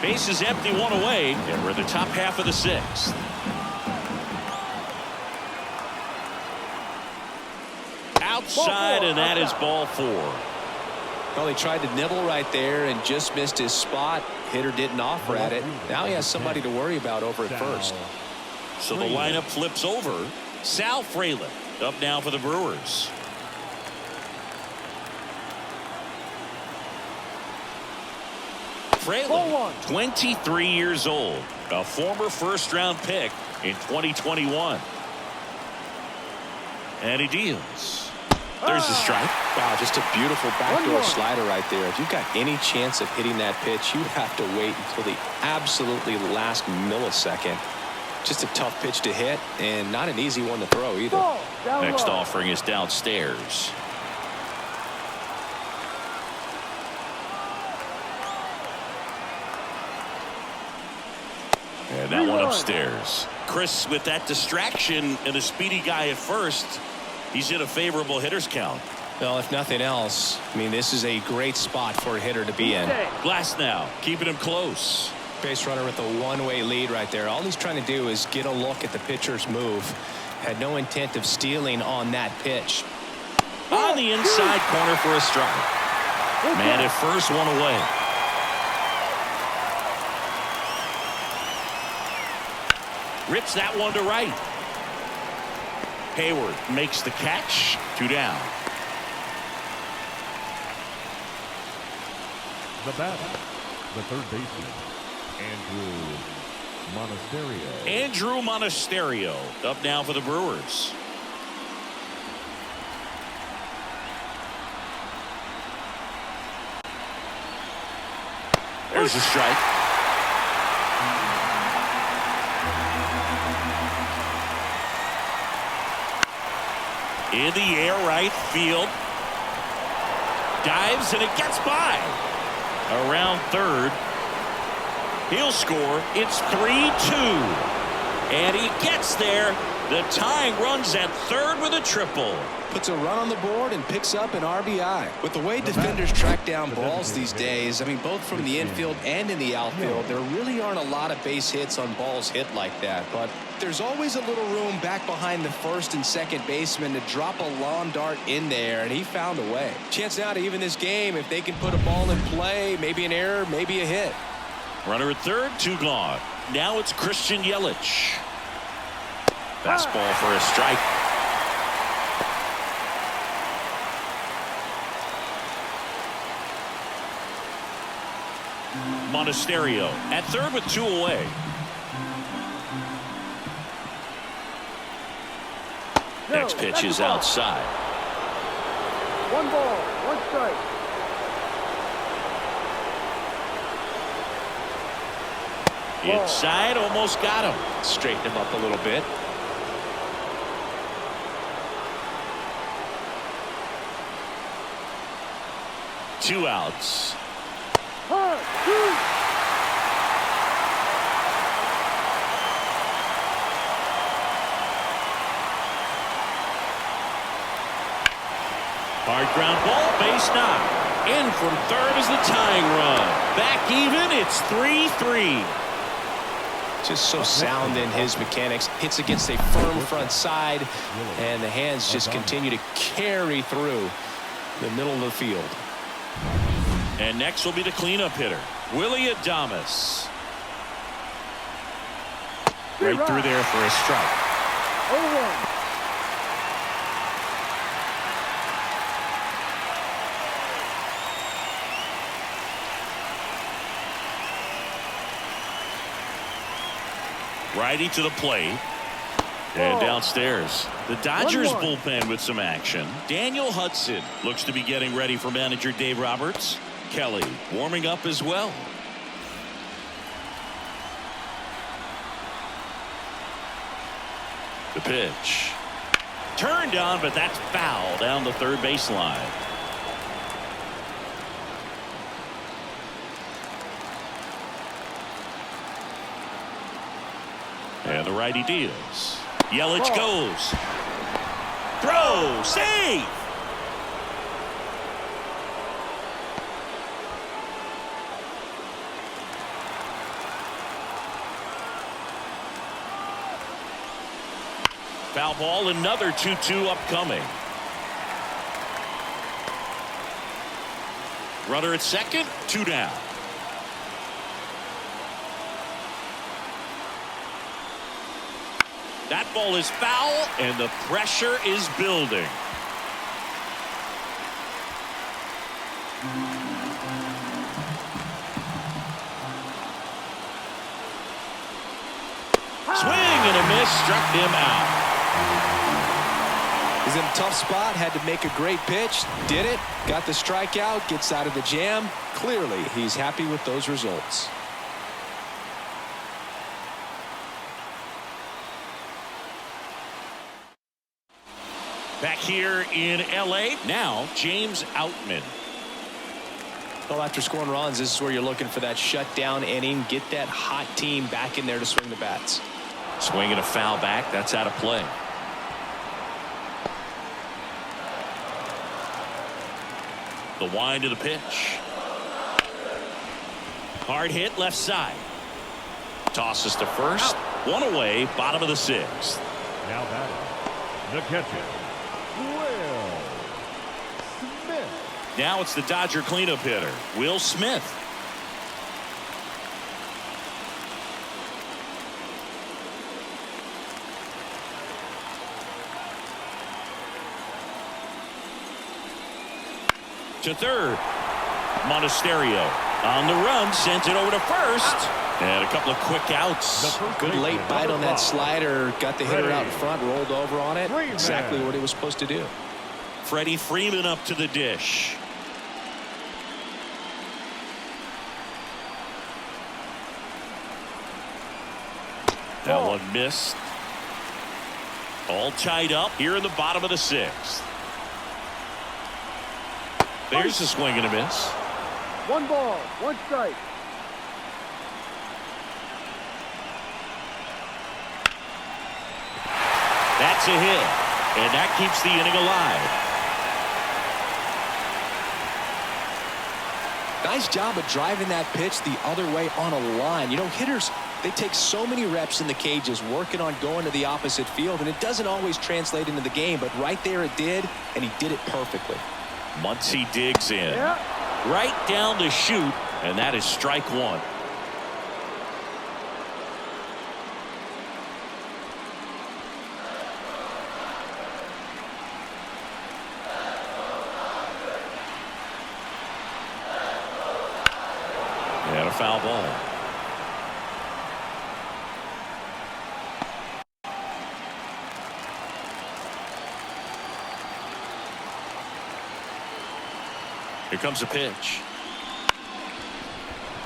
Base is empty, 1 away, and we're in the top half of the 6th. Outside, and that is ball 4. Well, he tried to nibble right there and just missed his spot. Hitter didn't offer at it. Now he has somebody to worry about over at first. So the lineup flips over. Sal Frelick up now for the Brewers. Frelick, 23 years old, a former first-round pick in 2021. And he deals. There's a strike. Wow, just a beautiful backdoor slider right there. If you've got any chance of hitting that pitch, you have to wait until the absolutely last millisecond. Just a tough pitch to hit, and not an easy one to throw either. Next offering is downstairs. And that one upstairs. Chris, with that distraction and a speedy guy at first, he's in a favorable hitter's count. Well, if nothing else, I mean, this is a great spot for a hitter to be in. Glass now, keeping him close. Base runner with a one-way lead right there. All he's trying to do is get a look at the pitcher's move. Had no intent of stealing on that pitch. On the inside corner for a strike. Man at first, 1 away. Rips that one to right. Hayward makes the catch. 2 down. The batter, the third baseman, Andrew Monasterio up now for the Brewers. There's a strike. In the air, right field. Dives and it gets by. Around third. He'll score. It's 3-2. And he gets there. The tying runs at third with a triple. Puts a run on the board and picks up an RBI. With the way defenders track down balls these days, I mean, both from the infield and in the outfield, there really aren't a lot of base hits on balls hit like that. But there's always a little room back behind the first and second baseman to drop a lawn dart in there, and he found a way. Chance now to even this game if they can put a ball in play, maybe an error, maybe a hit. Runner at third, 2 gone. Now it's Christian Yelich. Fastball for a strike. Monasterio at third with 2 away. Next pitch is outside. 1 ball, 1 strike. Inside, almost got him. Straighten him up a little bit. Two outs. Hard ground ball, base knock. In from third is the tying run. Back even, it's 3-3. Just so sound in his mechanics. Hits against a firm front side, and the hands just continue to carry through the middle of the field. And next will be the cleanup hitter, Willie Adames. Right through there for a strike. 0-1. Righty to the plate. And downstairs. The Dodgers bullpen with some action. Daniel Hudson looks to be getting ready for manager Dave Roberts. Kelly warming up as well. The pitch. Turned on, but that's foul down the third baseline. And the righty deals. Yelich goes. Throw. Save. Foul ball. Another 2-2 upcoming. Runner at second. 2 down. That ball is foul, and the pressure is building. Swing and a miss, struck him out. He's in a tough spot, had to make a great pitch, did it, got the strikeout, gets out of the jam. Clearly, he's happy with those results. Back here in L.A. now, James Outman. Well, after scoring runs, this is where you're looking for that shutdown inning. Get that hot team back in there to swing the bats. Swinging a foul back. That's out of play. The wind of the pitch. Hard hit left side. Tosses to first. One away, bottom of the 6th. Now batting, the catcher, Will Smith. Now it's the Dodger cleanup hitter, Will Smith. To third. Monasterio on the run, sent it over to first. And a couple of quick outs. Good late bite on that slider. Got the hitter out in front, rolled over on it. Exactly what he was supposed to do. Freddie Freeman up to the dish. That one missed. All tied up here in the bottom of the 6th. There's a swing and a miss. 1 ball, 1 strike. That's a hit, and that keeps the inning alive. Nice job of driving that pitch the other way on a line. You know, hitters, they take so many reps in the cages working on going to the opposite field, and it doesn't always translate into the game, but right there it did, and he did it perfectly. Muncy digs in. Right down the chute, and that is strike 1. And a foul ball. Here comes a pitch.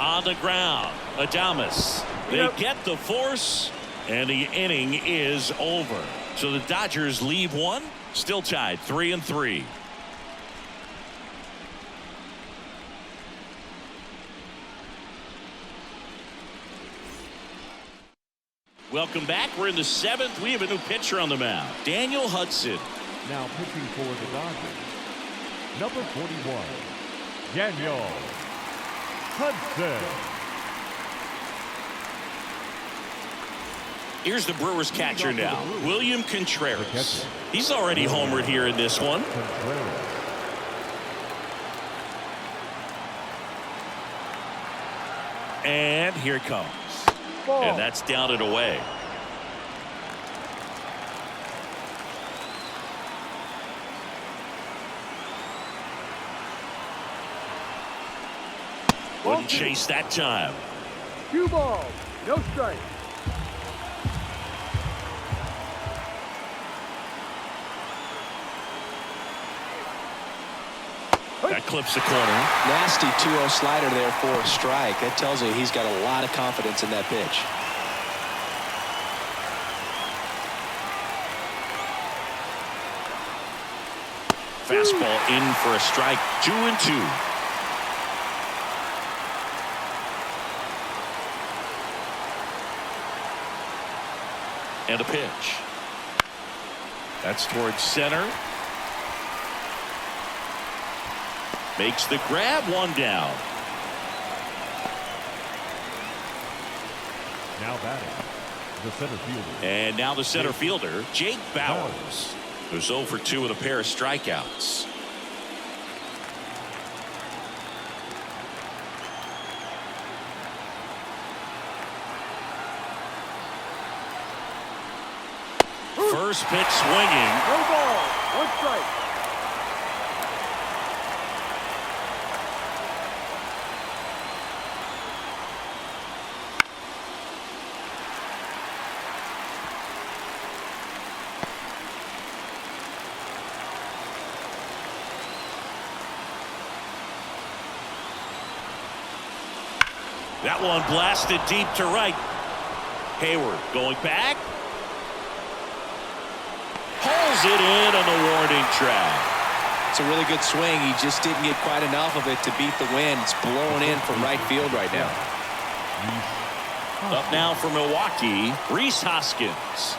On the ground, Adames. They get the force, and the inning is over. So the Dodgers leave 1, still tied 3-3. Welcome back. We're in the 7th. We have a new pitcher on the mound, Daniel Hudson. Now pitching for the Dodgers, number 41, Daniel Hudson. Here's the Brewers catcher now, William Contreras. He's already homered here in this one. And here it comes. And that's down and away. Wouldn't chase that time. 2 balls, no strike. That clips the corner. Nasty 2-0 slider there for a strike. That tells you he's got a lot of confidence in that pitch. Fastball in for a strike. 2-2. And a pitch. That's towards center. Makes the grab, 1 down. Now batting, the center fielder. And now the center fielder, Jake Bauers. Who's 0 for 2 with a pair of strikeouts. First pitch swinging. No ball, 1 strike. That one blasted deep to right. Hayward going back. Pulls it in on the warning track. It's a really good swing. He just didn't get quite enough of it to beat the wind. It's blowing in from right field right now. Up now for Milwaukee, Rhys Hoskins.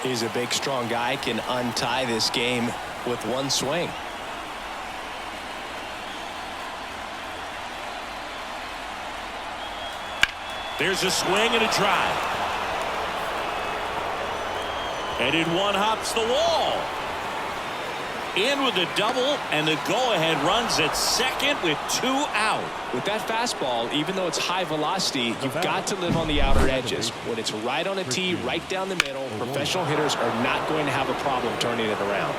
He's a big, strong guy. Can untie this game with 1 swing. There's a swing and a drive. Headed 1 hops the wall. In with a double, and the go-ahead runs at second with 2 out. With that fastball, even though it's high velocity, you've got to live on the outer edges. When it's right on a tee, right down the middle, professional hitters are not going to have a problem turning it around.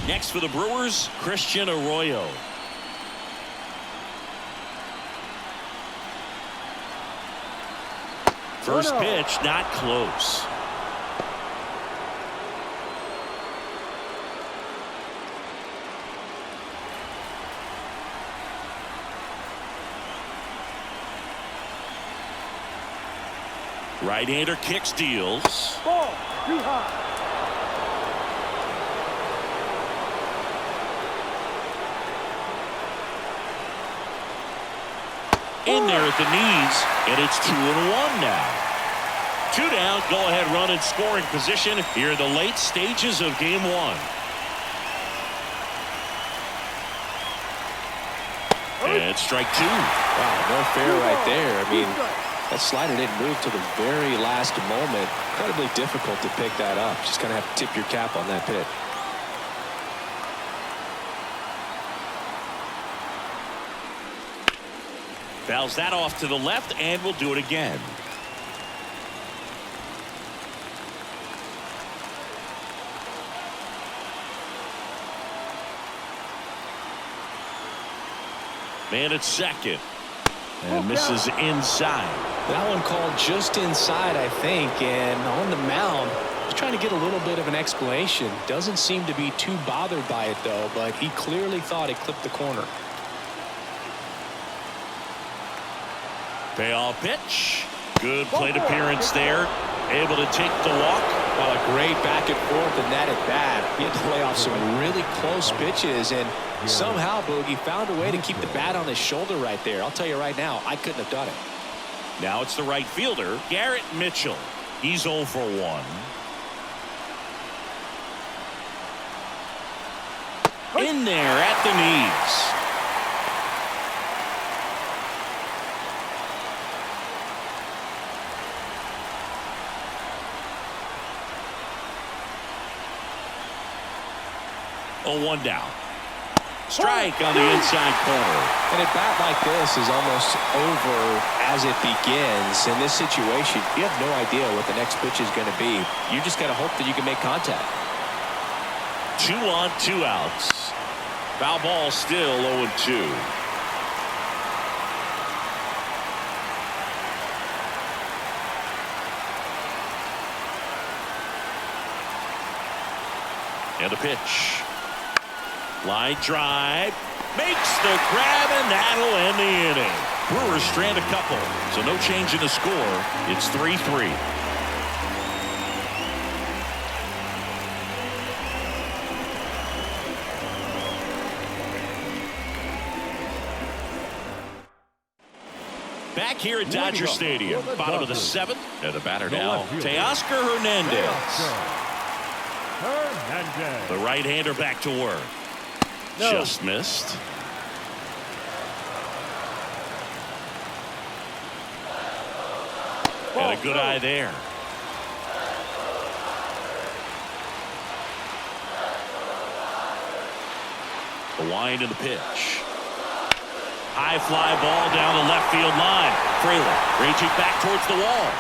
Next for the Brewers, Christian Arroyo. First pitch, not close. Right-hander kicks, deals. Ball, too high. In there at the knees, and it's 2-1 now. 2 down, go-ahead run in scoring position here in the late stages of game 1. And strike 2. Wow, no fair right there. I mean, that slider didn't move to the very last moment. Incredibly difficult to pick that up. Just kind of have to tip your cap on that pitch. Fouls that off to the left, and will do it again. Man at second. And misses inside. That one called just inside, I think, and on the mound, he's trying to get a little bit of an explanation. Doesn't seem to be too bothered by it, though, but he clearly thought it clipped the corner. Payoff pitch. Good plate appearance there. Able to take the walk. Well, a great back and forth, and that at bat. He had to play off some really close pitches, and somehow Boogie found a way to keep the bat on his shoulder right there. I'll tell you right now, I couldn't have done it. Now it's the right fielder, Garrett Mitchell. He's 0 for 1. In there at the knees. Oh, 1 down. Strike on the inside corner. And a bat like this is almost over as it begins. In this situation, you have no idea what the next pitch is going to be. You just got to hope that you can make contact. 2 on, 2 outs. Foul ball still 0-2. And a pitch. Line drive. Makes the grab, and that'll end the inning. Brewers strand a couple, so no change in the score. It's 3-3. Back here at Dodger Stadium, bottom of the 7th, and the batter now, Teoscar Hernandez. The right-hander back to work. No. Just missed. And a good eye there. The wind and the pitch. High fly ball down the left field line. Fraley reaching back towards the wall.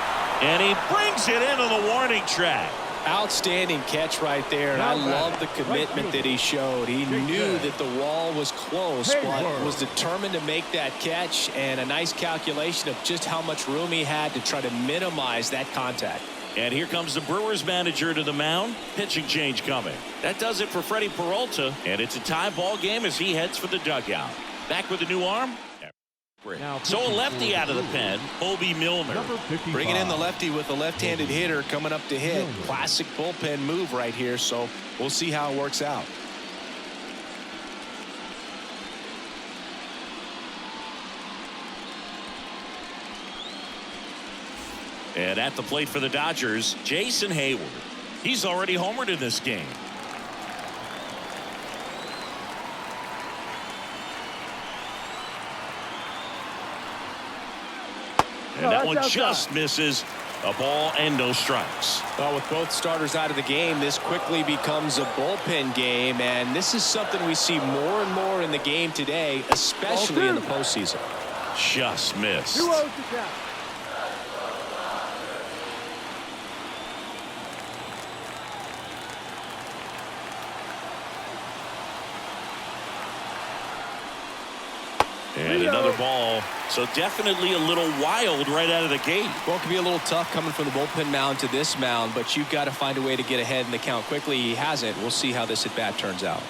And he brings it into the warning track. Outstanding catch right there, and I love the commitment that he showed. He knew that the wall was close, but was determined to make that catch, and a nice calculation of just how much room he had to try to minimize that contact. And here comes the Brewers manager to the mound. Pitching change coming. That does it for Freddie Peralta, and it's a tie ball game as he heads for the dugout. Back with a new arm. So a lefty out of the pen, Obi Milner. Bringing in the lefty with the left-handed hitter coming up to hit. Classic bullpen move right here, so we'll see how it works out. And at the plate for the Dodgers, Jason Hayward. He's already homered in this game. And that one just misses. A ball and no strikes. Well, with both starters out of the game, this quickly becomes a bullpen game, and this is something we see more and more in the game today, especially in the postseason. Just missed. 2-0 to count. And another ball. So definitely a little wild right out of the gate. Well, it can be a little tough coming from the bullpen mound to this mound, but you've got to find a way to get ahead in the count quickly. He hasn't. We'll see how this at bat turns out.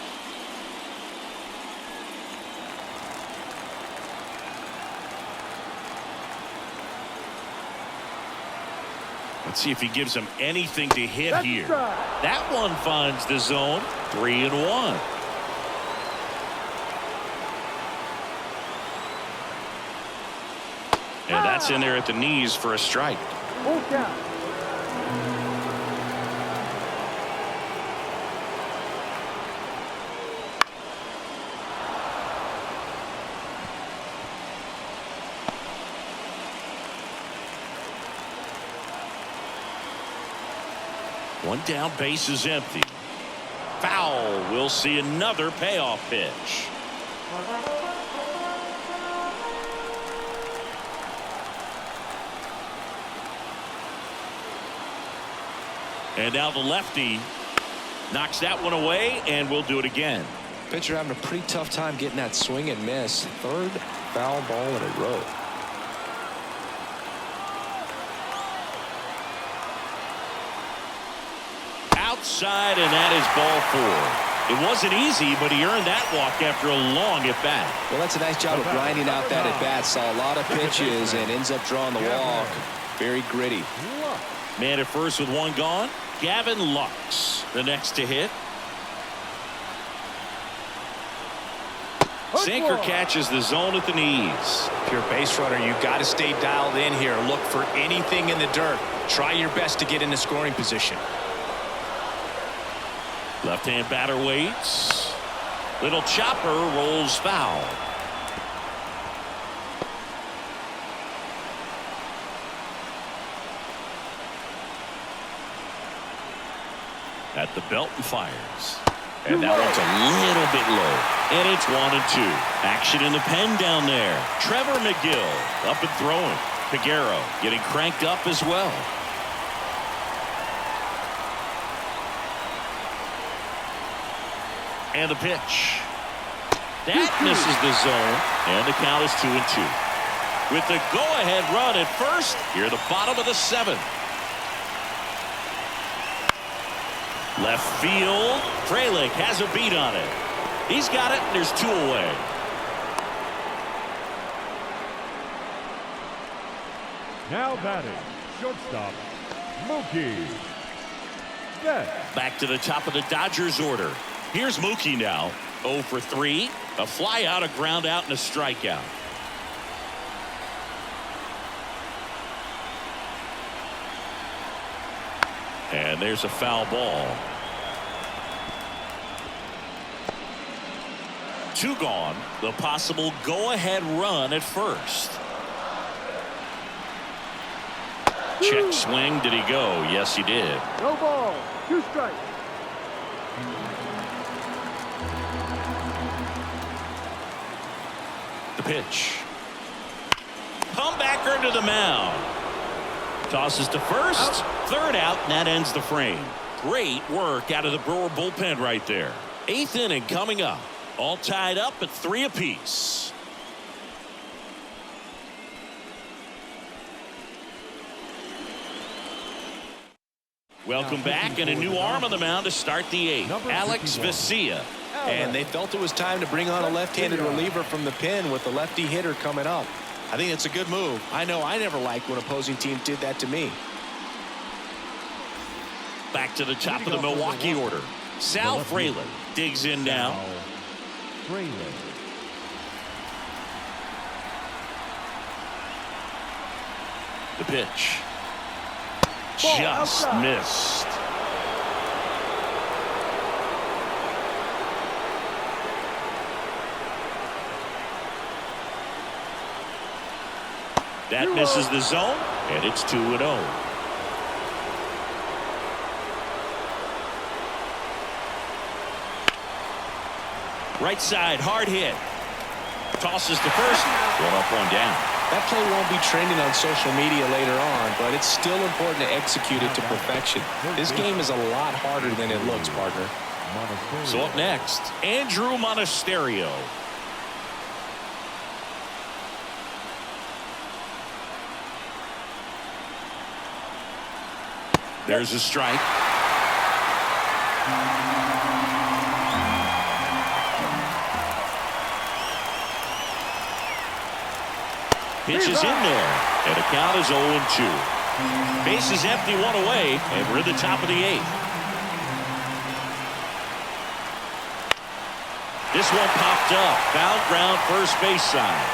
Let's see if he gives him anything to hit here. That one finds the zone. 3-1. And that's in there at the knees for a strike. Full count. One down, base is empty. Foul. We'll see another payoff pitch. And now the lefty knocks that one away, and we'll do it again. Pitcher having a pretty tough time getting that swing and miss. Third foul ball in a row. Outside, and that is ball 4. It wasn't easy, but he earned that walk after a long at-bat. Well, that's a nice job of grinding out that at-bat. Saw a lot of pitches and ends up drawing the walk. Very gritty. Man at first with one gone. Gavin Lux, the next to hit. Sinker catches the zone at the knees. If you're a base runner, you've got to stay dialed in here. Look for anything in the dirt. Try your best to get into scoring position. Left-hand batter waits. Little chopper rolls foul. At the belt and fires. And that one's a little bit low. And it's 1-2. Action in the pen down there. Trevor McGill up and throwing. Peguero getting cranked up as well. And the pitch. That misses the zone. And the count is 2-2. With the go-ahead run at first, here at the bottom of the 7th. Left field. Frelick has a beat on it. He's got it, and there's 2 away. Now batting, shortstop, Mookie Betts. Back to the top of the Dodgers order. Here's Mookie now. 0 for 3. A fly out, a ground out, and a strikeout. And there's a foul ball. 2 gone. The possible go-ahead run at first. Check swing. Did he go? Yes, he did. No ball. 2 strikes. The pitch. Comebacker to the mound. Tosses to first. Third out, and that ends the frame. Great work out of the Brewer bullpen right there. 8th inning coming up. All tied up at 3 apiece. Welcome back, and a new arm on the mound to start the 8th. Alex Vesia. And they felt it was time to bring on a left-handed reliever from the pen with the lefty hitter coming up. I think it's a good move. I know I never liked when opposing teams did that to me. Back to the top of the Milwaukee order. Sal Frelick digs in now. Frelick. The pitch. Just missed. That misses the zone, and it's 2-0. Right side, hard hit. Tosses to first. 1 up, 1 down. That play won't be trending on social media later on, but it's still important to execute it to perfection. This game is a lot harder than it looks, partner. So up next, Andrew Monasterio. There's a strike. Pitch is in there, and the count is 0-2. Base is empty, 1 away, and we're at the top of the 8th. This one popped up. Foul ground, first base side.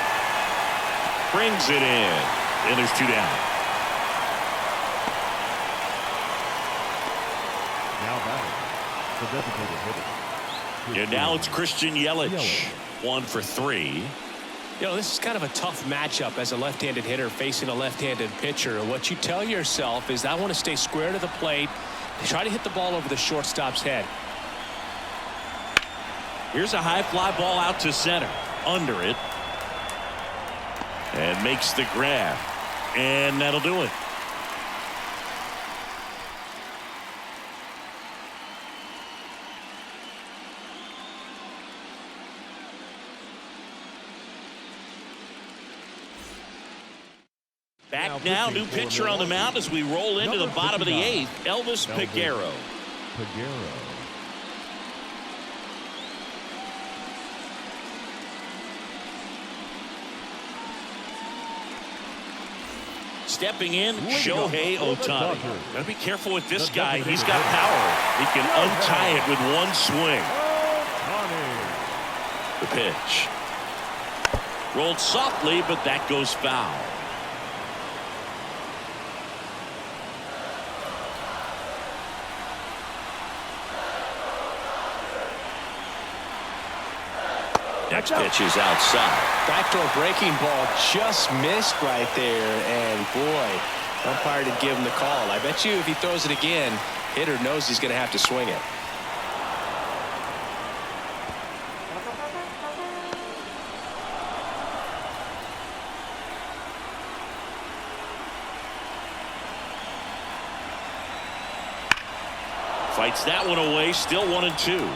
Brings it in, and there's 2 down. Now batting, the designated hitter. And now it's Christian Yelich. 1 for 3. You know, this is kind of a tough matchup as a left-handed hitter facing a left-handed pitcher. What you tell yourself is, I want to stay square to the plate, try to hit the ball over the shortstop's head. Here's a high fly ball out to center. Under it. And makes the grab. And that'll do it. Back now, new pitcher on the mound as we roll into the bottom of the 8th, Elvis Peguero. Peguero. Stepping in, Shohei Ohtani. Got to be careful with this guy. He's got power. He can untie it with 1 swing. The pitch. Rolled softly, but that goes foul. Next pitch is outside. Backdoor breaking ball just missed right there, and boy, umpire did give him the call. I bet you if he throws it again, hitter knows he's going to have to swing it. Fights that one away. Still 1-2.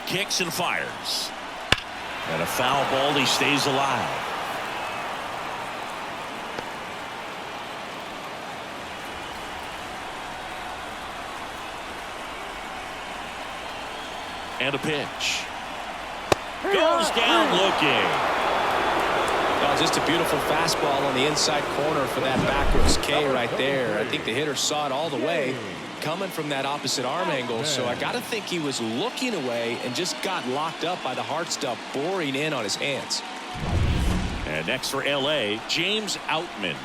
Kicks and fires. And a foul ball. He stays alive. And a pitch. Goes down looking. Oh, just a beautiful fastball on the inside corner for that backwards K right there. I think the hitter saw it all the way coming from that opposite arm angle. So I got to think he was looking away and just got locked up by the hard stuff boring in on his hands. And next for L.A., James Outman.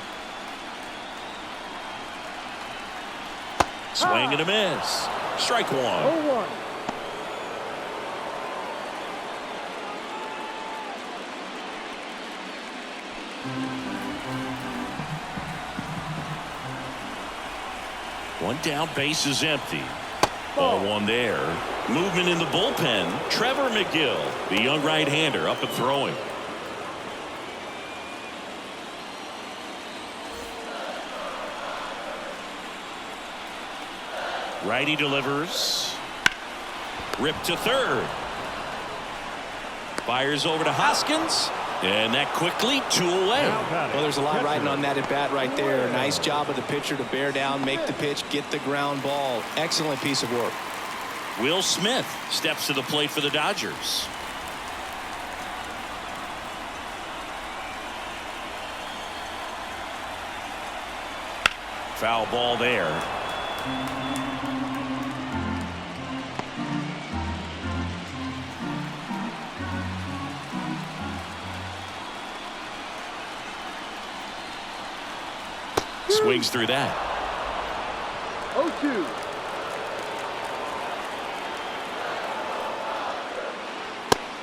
Swing and a miss. Strike one. 0-1. One down, base is empty. Ball one there. Movement in the bullpen. Trevor McGill, the young right-hander, up and throwing. Righty delivers. Ripped to third. Fires over to Hoskins. And that quickly, 2 away. Well, there's a lot riding on that at bat right there. Nice job of the pitcher to bear down, make the pitch, get the ground ball. Excellent piece of work. Will Smith steps to the plate for the Dodgers. Foul ball there. Swings through that. 0-2.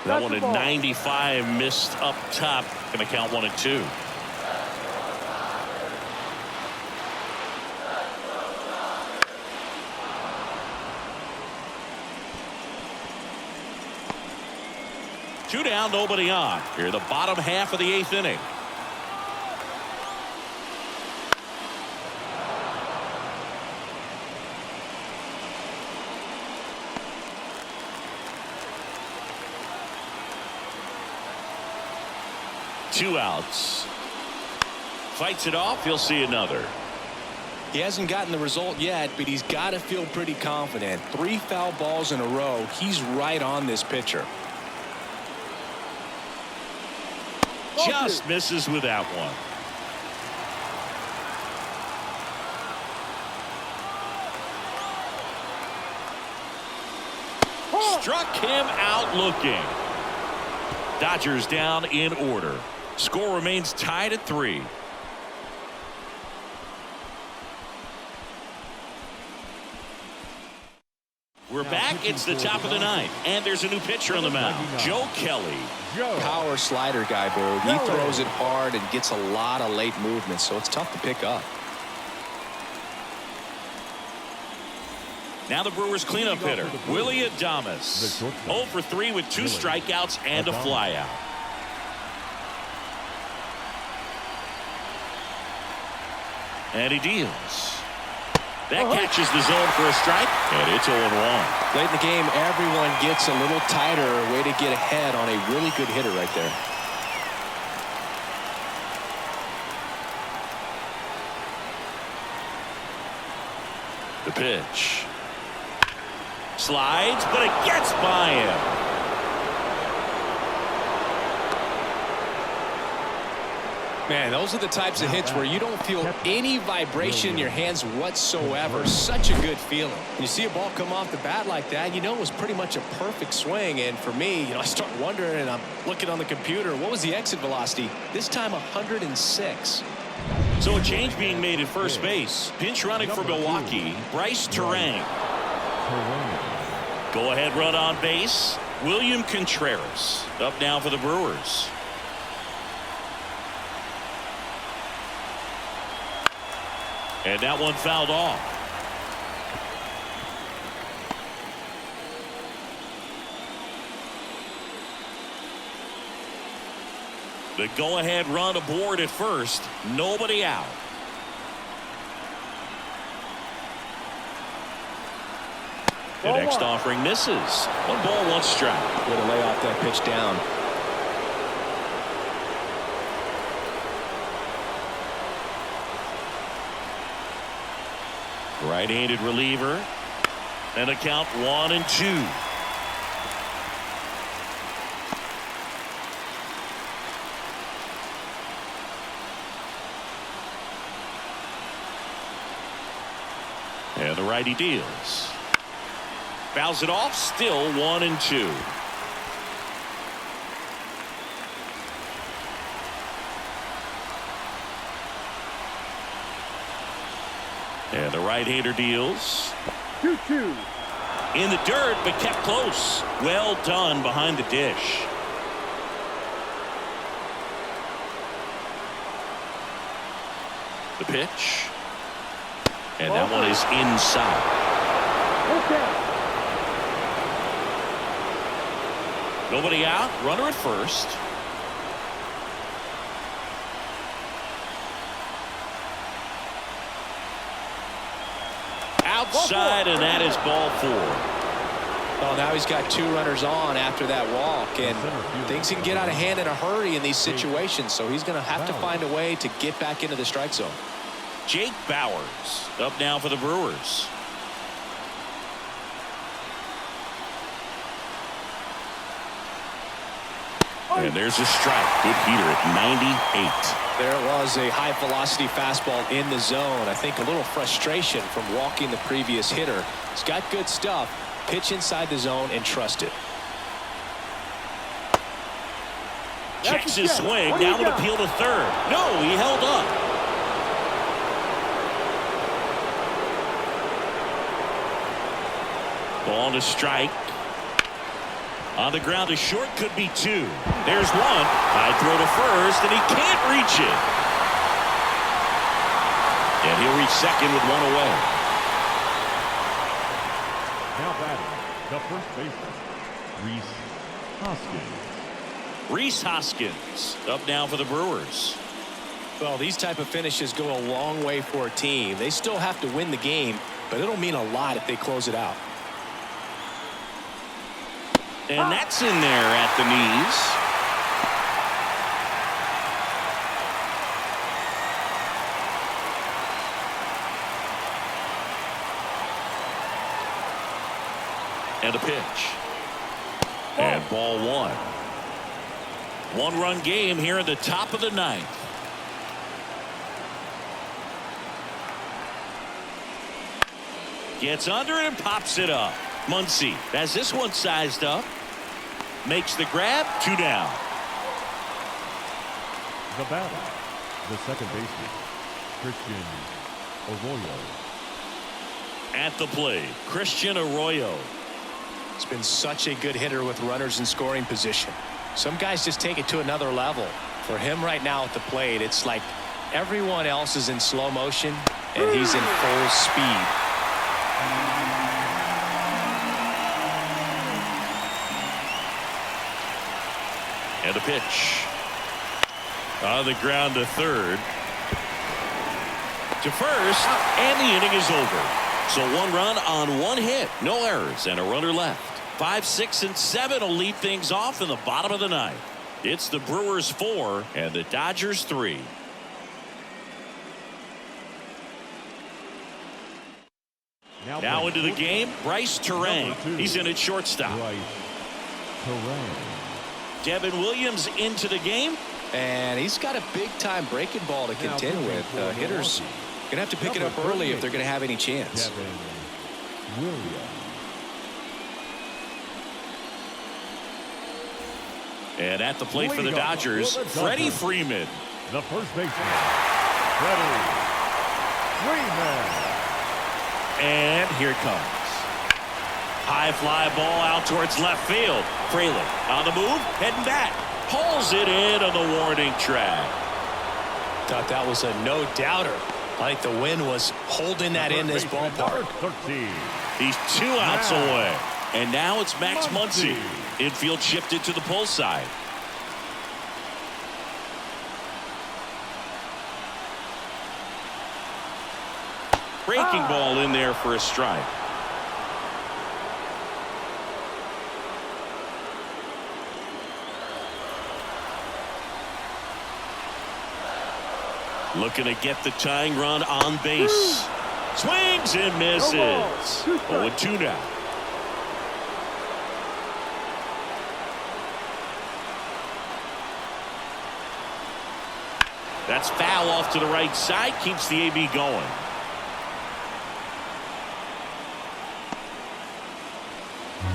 That one at 95, missed up top. Going to count 1-2. Two down, nobody on. Here, the bottom half of the 8th inning. Two outs. Fights it off. He'll see another. He hasn't gotten the result yet, but he's got to feel pretty confident. 3 foul balls in a row. He's right on this pitcher. Just misses with that one. Struck him out looking. Dodgers down in order. Score remains tied at 3. We're back. It's the top of the 9th, and there's a new pitcher on the mound. Joe Kelly. Power slider guy, Boo. He throws it hard and gets a lot of late movement, so it's tough to pick up. Now the Brewers cleanup hitter, Willie Adames. 0 for 3 with 2 strikeouts and a flyout. And he deals. That catches the zone for a strike, and it's 0-1. Late in the game, everyone gets a little tighter. Way to get ahead on a really good hitter right there. The pitch. Slides, but it gets by him. Man, those are the types of hits where you don't feel any vibration in your hands whatsoever. Such a good feeling. When you see a ball come off the bat like that, you know it was pretty much a perfect swing. And for me, I start wondering, and I'm looking on the computer, what was the exit velocity? This time 106. So a change being made at first base. Pinch running for Milwaukee, Bryce Terang. Go ahead run on base, William Contreras. Up now for the Brewers. And that one fouled off. The go-ahead run aboard at first. Nobody out. The next offering misses. 1 ball, 1 strike. Way to lay off that pitch down. Right-handed reliever. And a count 1-2. And the righty deals. Fouls it off. Still 1-2. And the right-hander deals. 2-2. In the dirt, but kept close. Well done behind the dish. The pitch. And that one is inside. Okay. Nobody out. Runner at first. Outside, and that is ball 4. Well, now he's got 2 runners on after that walk, and things can get out of hand in a hurry in these situations, so he's going to have to find a way to get back into the strike zone. Jake Bauers up now for the Brewers. And there's a strike. Good heater at 98. There was a high velocity fastball in the zone. I think a little frustration from walking the previous hitter. He's got good stuff. Pitch inside the zone and trust it. Checks his swing. Now an appeal to third. No, he held up. Ball to strike. On the ground to short, could be 2. There's 1. High throw to first, and he can't reach it. And he'll reach second with 1 away. Now batting, the first baseman, Rhys Hoskins. Rhys Hoskins up now for the Brewers. Well, these type of finishes go a long way for a team. They still have to win the game, but it'll mean a lot if they close it out. And that's in there at the knees. And a pitch. And ball 1. 1-run game here in the top of the 9th. Gets under it and pops it up. Muncy has this one sized up. Makes the grab. 2 down. The batter, the second baseman, Christian Arroyo. At the plate, Christian Arroyo. It's been such a good hitter with runners in scoring position. Some guys just take it to another level. For him right now at the plate, it's like everyone else is in slow motion and he's in full speed. And a pitch. On the ground to third. To first, and the inning is over. So 1 run on 1 hit. No errors and a runner left. 5, 6, and 7 will lead things off in the bottom of the 9th. It's the Brewers 4 and the Dodgers 3. Now into the game, Bryce Terang. He's in at shortstop. Bryce Terang. Devin Williams into the game. And he's got a big-time breaking ball to contend with. Hitters going to have to pick it up early if they're going to have any chance. Devin Williams. And at the plate for the Dodgers, Freddie Freeman. The first baseman, Freddie Freeman. And here it comes. High fly ball out towards left field. Fraley on the move, heading back. Pulls it in on the warning track. Thought that was a no-doubter. I think the wind was holding that in this ballpark. He's 2 outs away. And now it's Max Muncy. Infield shifted to the pull side. Breaking ball in there for a strike. Looking to get the tying run on base. Swings and misses. 0-2 now. That's foul off to the right side. Keeps the AB going.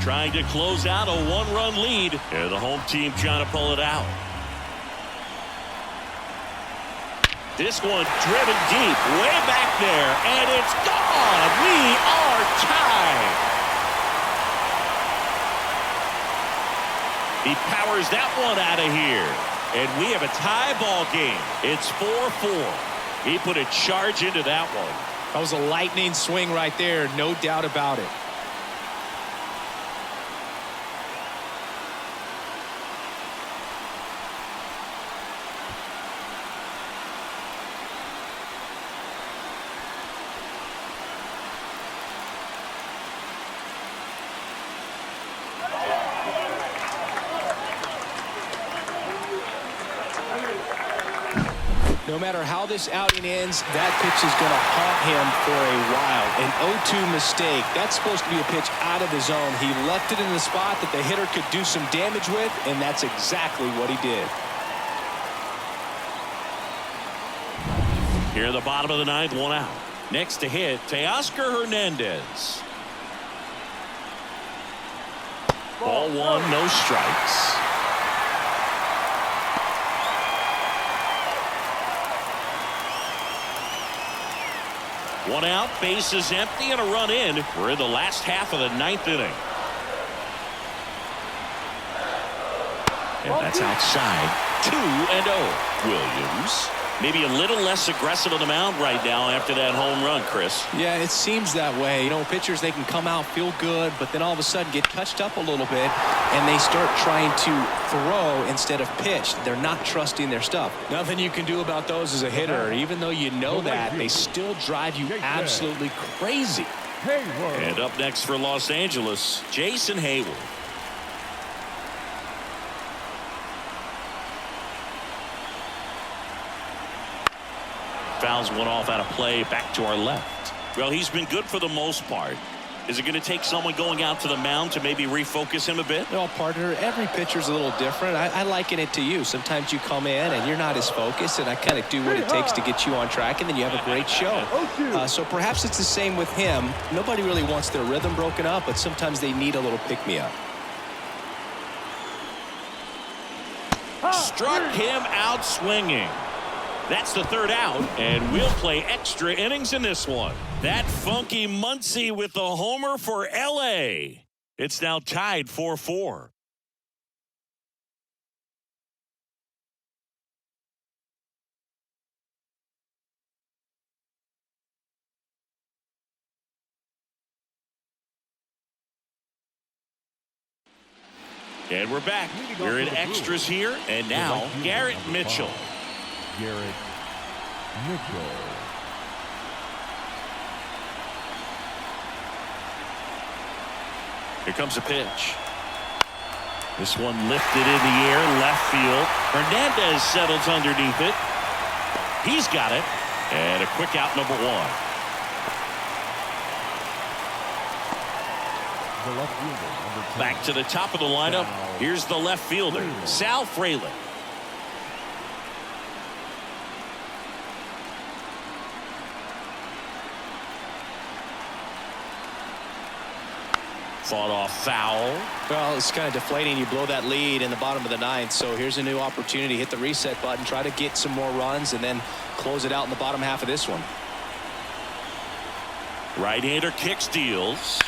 Trying to close out a one-run lead. And the home team trying to pull it out. This one driven deep, way back there, and it's gone. We are tied. He powers that one out of here. And we have a tie ball game. It's 4-4. He put a charge into that one. That was a lightning swing right there, no doubt about it. No matter how this outing ends, that pitch is going to haunt him for a while. An 0-2 mistake. That's supposed to be a pitch out of the zone. He left it in the spot that the hitter could do some damage with, and that's exactly what he did. Here in the bottom of the ninth, one out. Next to hit, Teoscar Hernandez. Ball one, no strikes. One out, base is empty, and a run in. We're in the last half of the ninth inning. And that's outside. 2-0. Williams. Maybe a little less aggressive on the mound right now after that home run, Chris. Yeah, it seems that way. You know, pitchers, they can come out, feel good, but then all of a sudden get touched up a little bit, and they start trying to throw instead of pitch. They're not trusting their stuff. Nothing you can do about those as a hitter. Even though you know that, they still drive you absolutely crazy. And up next for Los Angeles, Jason Hayward. Fouls one off out of play, back to our left. Well, he's been good for the most part. Is it going to take someone going out to the mound to maybe refocus him a bit? Well, partner, every pitcher's a little different. I liken it to you. Sometimes you come in and you're not as focused, and I kind of do what it takes to get you on track, and then you have a great show. So perhaps it's the same with him. Nobody really wants their rhythm broken up, but sometimes they need a little pick-me-up. Struck him out swinging. That's the third out, and we'll play extra innings in this one. That funky Muncy with the homer for L.A. It's now tied 4-4. And we're back. We're in extras here, and now Garrett Mitchell. Garrett Mitchell. Here comes a pitch. This one lifted in the air, left field. Hernandez settles underneath it. He's got it. And a quick out, number one. The left fielder, number 10. Back to the top of the lineup. Here's the left fielder, Sal Frelick. Fought off foul. Well, it's kind of deflating. You blow that lead in the bottom of the ninth. So here's a new opportunity. Hit the reset button. Try to get some more runs and then close it out in the bottom half of this one. Right-hander kick steals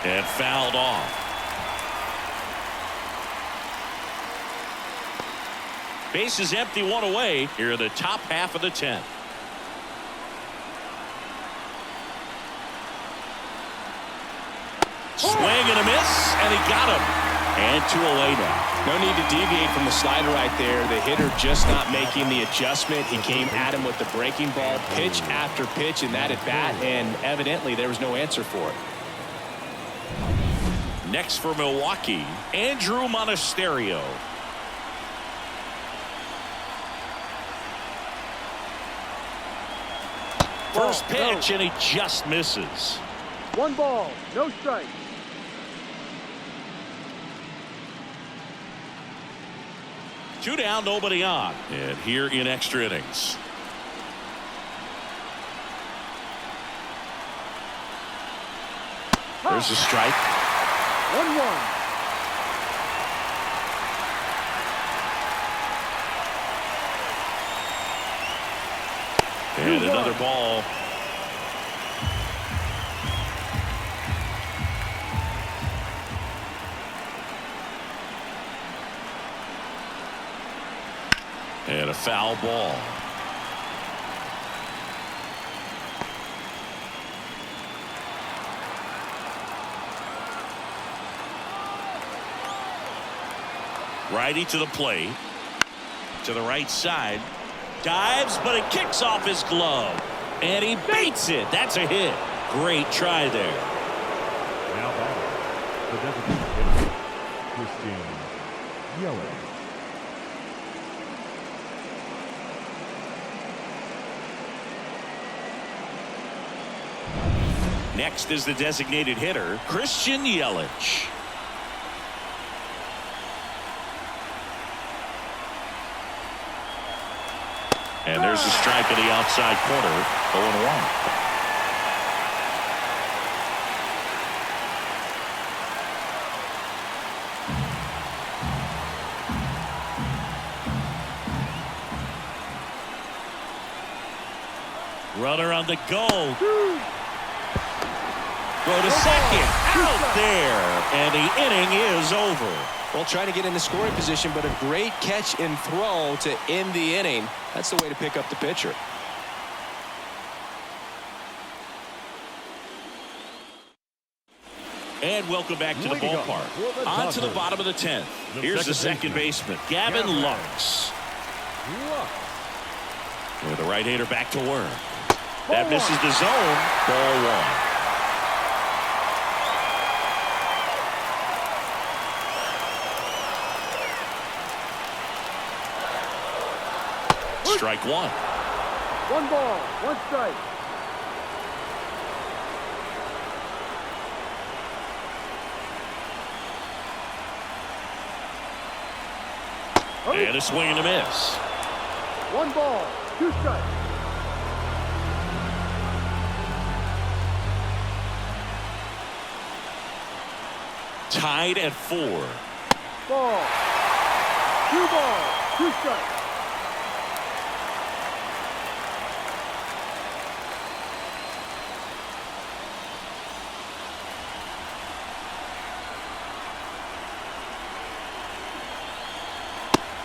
and fouled off. Base is empty, one away. Here in the top half of the 10th. Swing and a miss, and he got him. And 2 away now. No need to deviate from the slider right there. The hitter just not making the adjustment. He came at him with the breaking ball, pitch after pitch in that at bat, and evidently there was no answer for it. Next for Milwaukee, Andrew Monasterio. First pitch, and he just misses. 1 ball, no strike. Two down, nobody on. And here in extra innings. There's a strike. 1-1. And another ball. And a foul ball. Righty to the plate. To the right side. Dives, but it kicks off his glove. And he baits it. That's a hit. Great try there. Now batting, the designated hitter, Christian Yelich. Next is the designated hitter, Christian Yelich. And there's a strike in the outside corner. 0-1. Runner on the go. Go to second. Out there. And the inning is over. Well, trying to get into scoring position, but a great catch and throw to end the inning. That's the way to pick up the pitcher. And welcome back to the ballpark. On to the bottom of the 10th. Here's the second baseman, Gavin Lux. With the right-hander back to work. That misses the zone. Ball 1. Strike 1. 1 ball, 1 strike. And a swing and a miss. 1 ball, 2 strikes. Tied at 4. Ball. 2 balls, 2 strikes.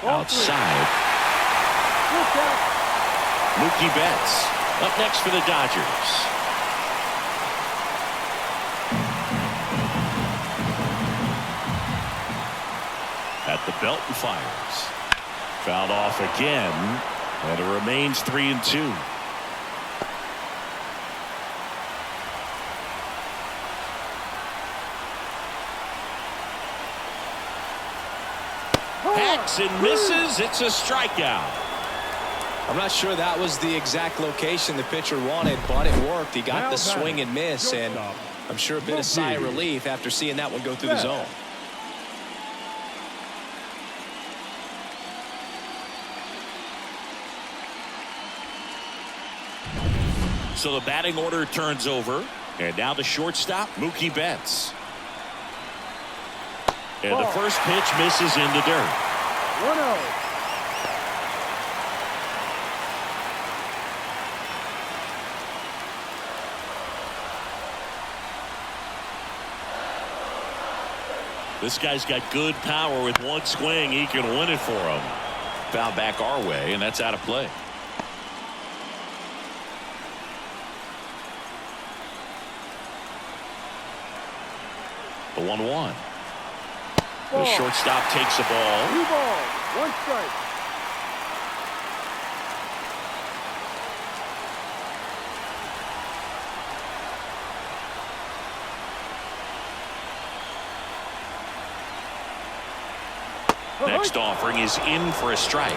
Outside. Mookie Betts up next for the Dodgers. At the belt and fires. Fouled off again, and it remains 3-2. Hacks and misses. It's a strikeout. I'm not sure that was the exact location the pitcher wanted, but it worked. He got the swing and miss, and I'm sure a bit of sigh of relief after seeing that one go through the zone. So the batting order turns over, and now the shortstop, Mookie Betts. And the first pitch misses in the dirt. 1-0. This guy's got good power. With one swing, he can win it for him. Foul back our way, and that's out of play. The 1-1. The shortstop takes the ball. 2 balls, 1 strike. Next offering is in for a strike.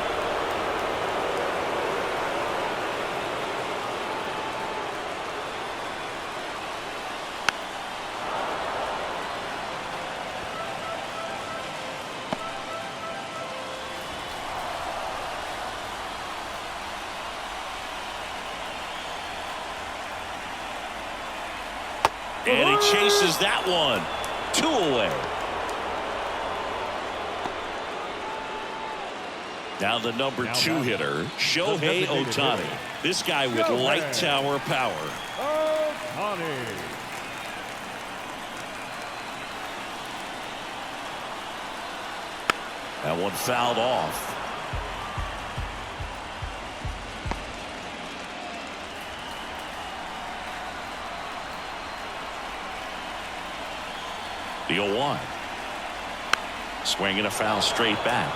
And he chases that one. 2 away. Now the number 2 hitter, Shohei Ohtani. This guy with light tower power. Ohtani. That one fouled off. The 0-1. Swinging a foul straight back.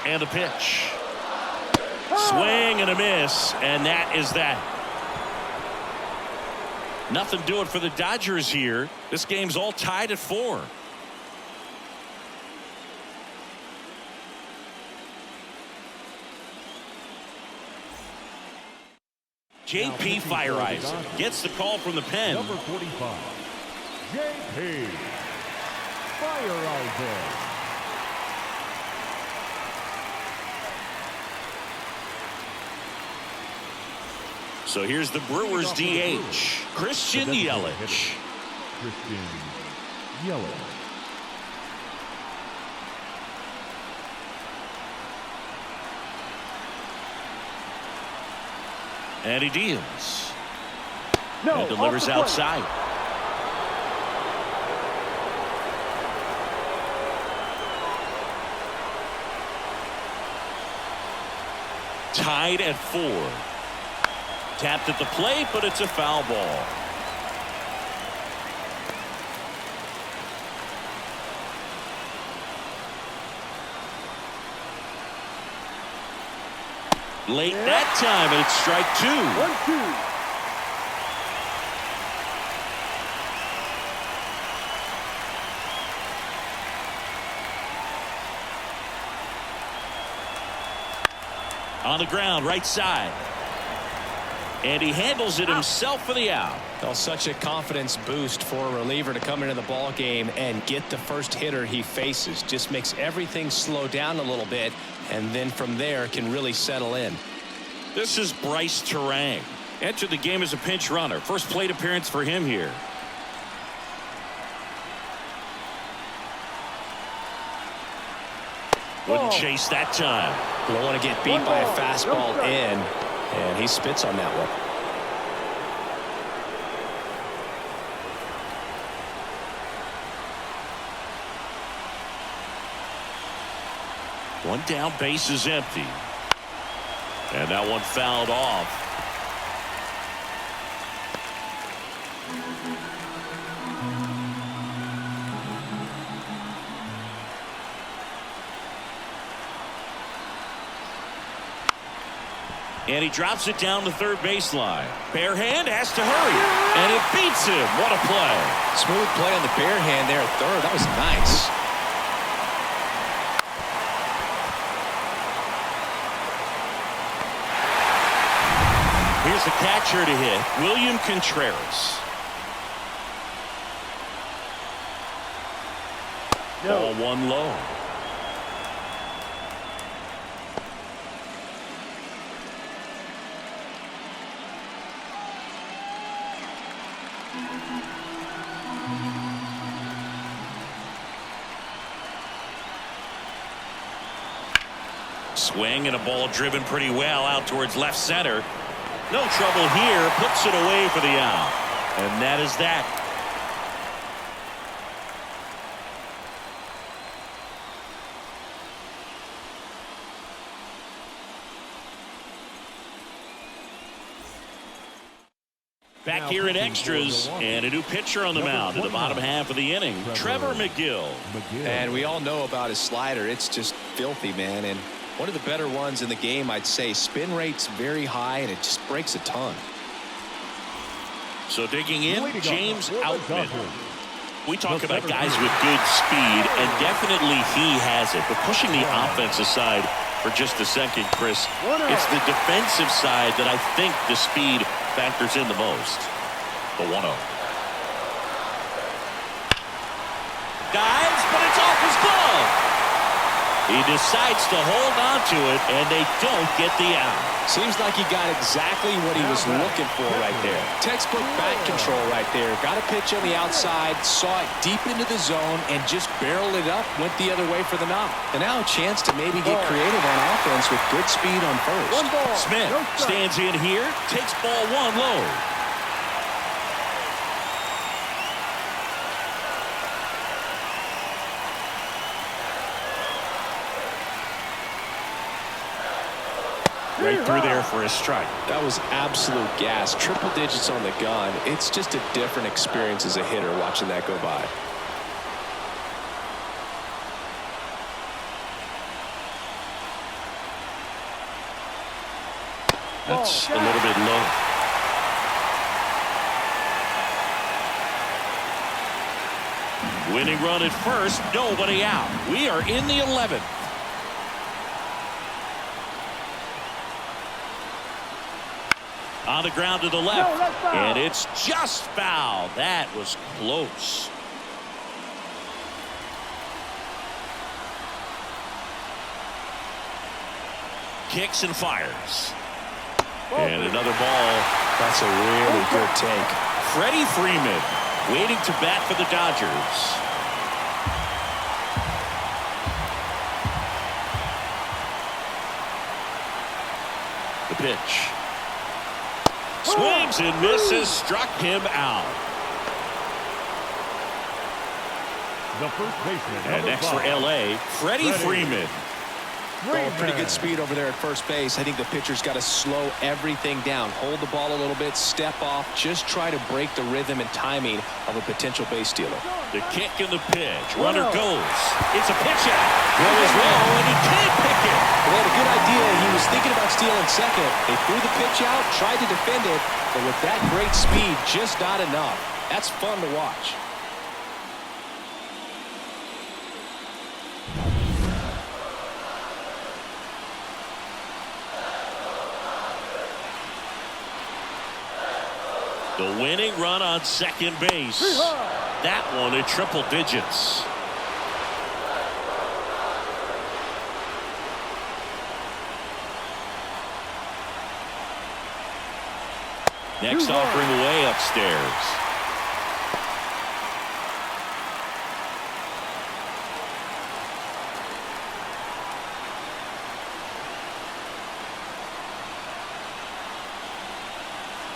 And a pitch. Swing and a miss, and that is that. Nothing doing for the Dodgers here. This game's all tied at 4. JP Fireeyes gets the call from the pen. Number 45, JP Fireeyes. So here's the Brewers DH, Christian Yelich. Christian Yelich. And he deals. No, And delivers outside. Tied at 4. Tapped at the plate, but it's a foul ball. Late that time, and it's strike 2. 1-2. On the ground, right side. And he handles it himself for the out. Well, such a confidence boost for a reliever to come into the ball game and get the first hitter he faces. Just makes everything slow down a little bit, and then from there can really settle in. This is Bryce Terang. Entered the game as a pinch runner. First plate appearance for him here. Wouldn't chase that time. You don't want to get beat by a fastball in, and he spits on that one. One down, base is empty. And that one fouled off. And he drops it down the third baseline. Bare hand has to hurry. And it beats him. What a play. Smooth play on the bare hand there at third. That was nice. Here's the catcher to hit, William Contreras. Ball 1 low. Swing and a ball driven pretty well out towards left center. No trouble here. Puts it away for the out. And that is that. Back Now here in pitching for extras, Milwaukee. and a new pitcher on the Number mound in the 29. bottom half of the inning, Trevor McGill. And we all know about his slider. It's just filthy, man. And one of the better ones in the game, I'd say. Spin rate's very high, and it just breaks a ton. So digging in, Leading James off for the Outman. Dodgers. We talk The about center guys fielder. with good speed, and definitely he has it. But pushing the offense aside for just a second, Chris, it's the defensive side that I think the speed factors in the most. The 1-0. Dives, but it's off his glove. He decides to hold on to it, and they don't get the out. Seems like he got exactly what he was looking for right there. Textbook bat control right there. Got a pitch on the outside, saw it deep into the zone, and just barreled it up, went the other way for the knock. And now a chance to maybe get creative on offense with good speed on first. 1 ball. Smith No strike. stands in here, takes ball 1 low. Right through there for a strike. That was absolute gas. Triple digits on the gun. It's just a different experience as a hitter watching that go by. That's a little bit low. Winning run at first, nobody out. We are in the 11th. On the ground to the left, No, that's foul. and it's just foul. That was close. Kicks and fires. And another ball. That's a really good take. Freddie Freeman waiting to bat for the Dodgers. The pitch. Swings and misses, struck him out. The first baseman. And number next for 5. LA, Freddie Freeman. Oh, pretty good speed over there at first base. I think the pitcher's got to slow everything down. Hold the ball a little bit, step off, just try to break the rhythm and timing of a potential base stealer. The kick and the pitch. Runner goes. It's a pitch out. Throw is low, and he can't pick it. Well, had a good idea. He was thinking about stealing second. They threw the pitch out, tried to defend it, but with that great speed, just not enough. That's fun to watch. The winning run on second base. That one at triple digits. Next offering away upstairs.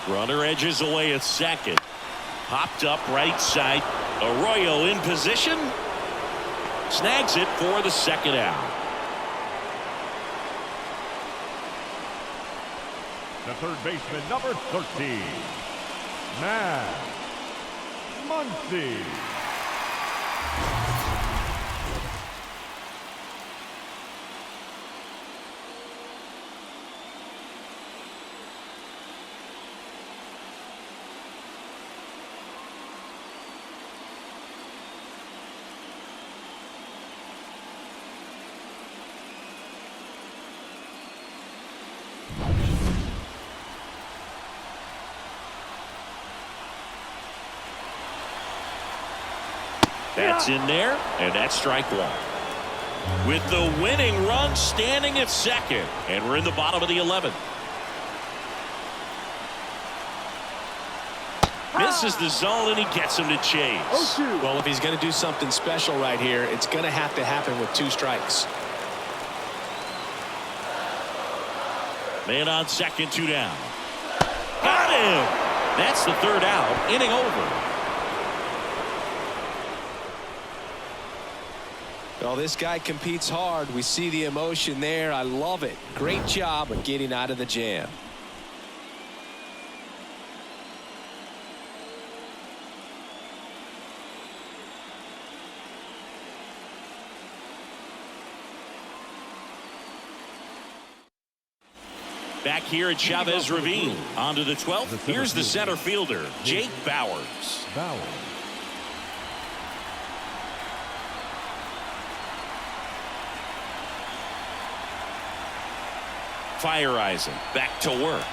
Runner edges away at second. Popped up right side. Arroyo in position. Snags it for the second out. The third baseman, number 13. Matt Muncy. That's in there, and that's strike one. With the winning run standing at second, and we're in the bottom of the 11th. Misses the zone, and he gets him to chase. 0-2. Well, if he's going to do something special right here, it's going to have to happen with 2 strikes. Man on second, 2 down. Got him! That's the third out, inning over. Well, this guy competes hard. We see the emotion there. I love it. Great job of getting out of the jam. Back here at Chavez Ravine. On to the 12th. Here's the center fielder, Jake Bowers. Bowers. Fireisen back to work.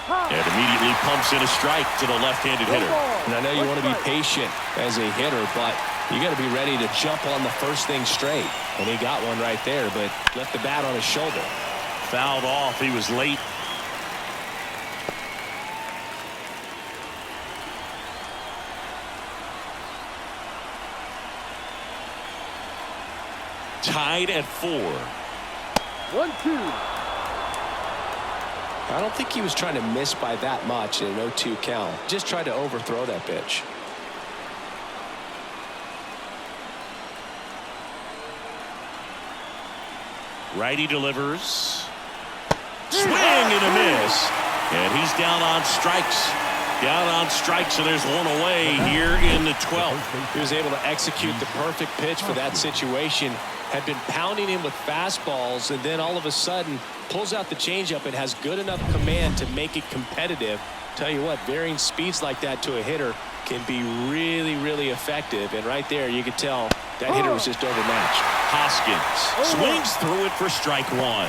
And immediately pumps in a strike to the left-handed hitter. And I know you want to be patient as a hitter, but you got to be ready to jump on the first thing straight. And he got one right there, but left the bat on his shoulder. Fouled off. He was late. Tied at 4. 1-2. I don't think he was trying to miss by that much in an 0-2 count. Just tried to overthrow that pitch. Righty delivers. Swing and a miss. And he's down on strikes. Down on strikes, and there's one away here in the 12th. He was able to execute the perfect pitch for that situation. Had been pounding him with fastballs, and then all of a sudden pulls out the changeup and has good enough command to make it competitive. Tell you what, varying speeds like that to a hitter can be really, really effective. And right there, you could tell that hitter was just overmatched. Hoskins swings through it for strike 1.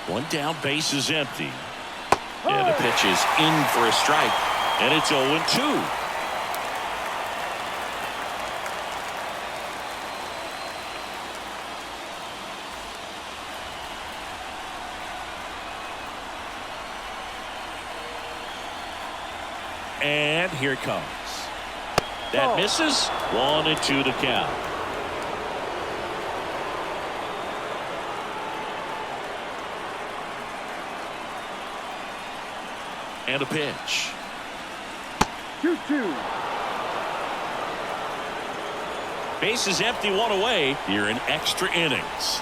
One down, base is empty. And the pitch is in for a strike. And it's 0-2. And here it comes. That misses. 1-2 to count. And a pitch. 2-2. Base is empty, one away here in extra innings.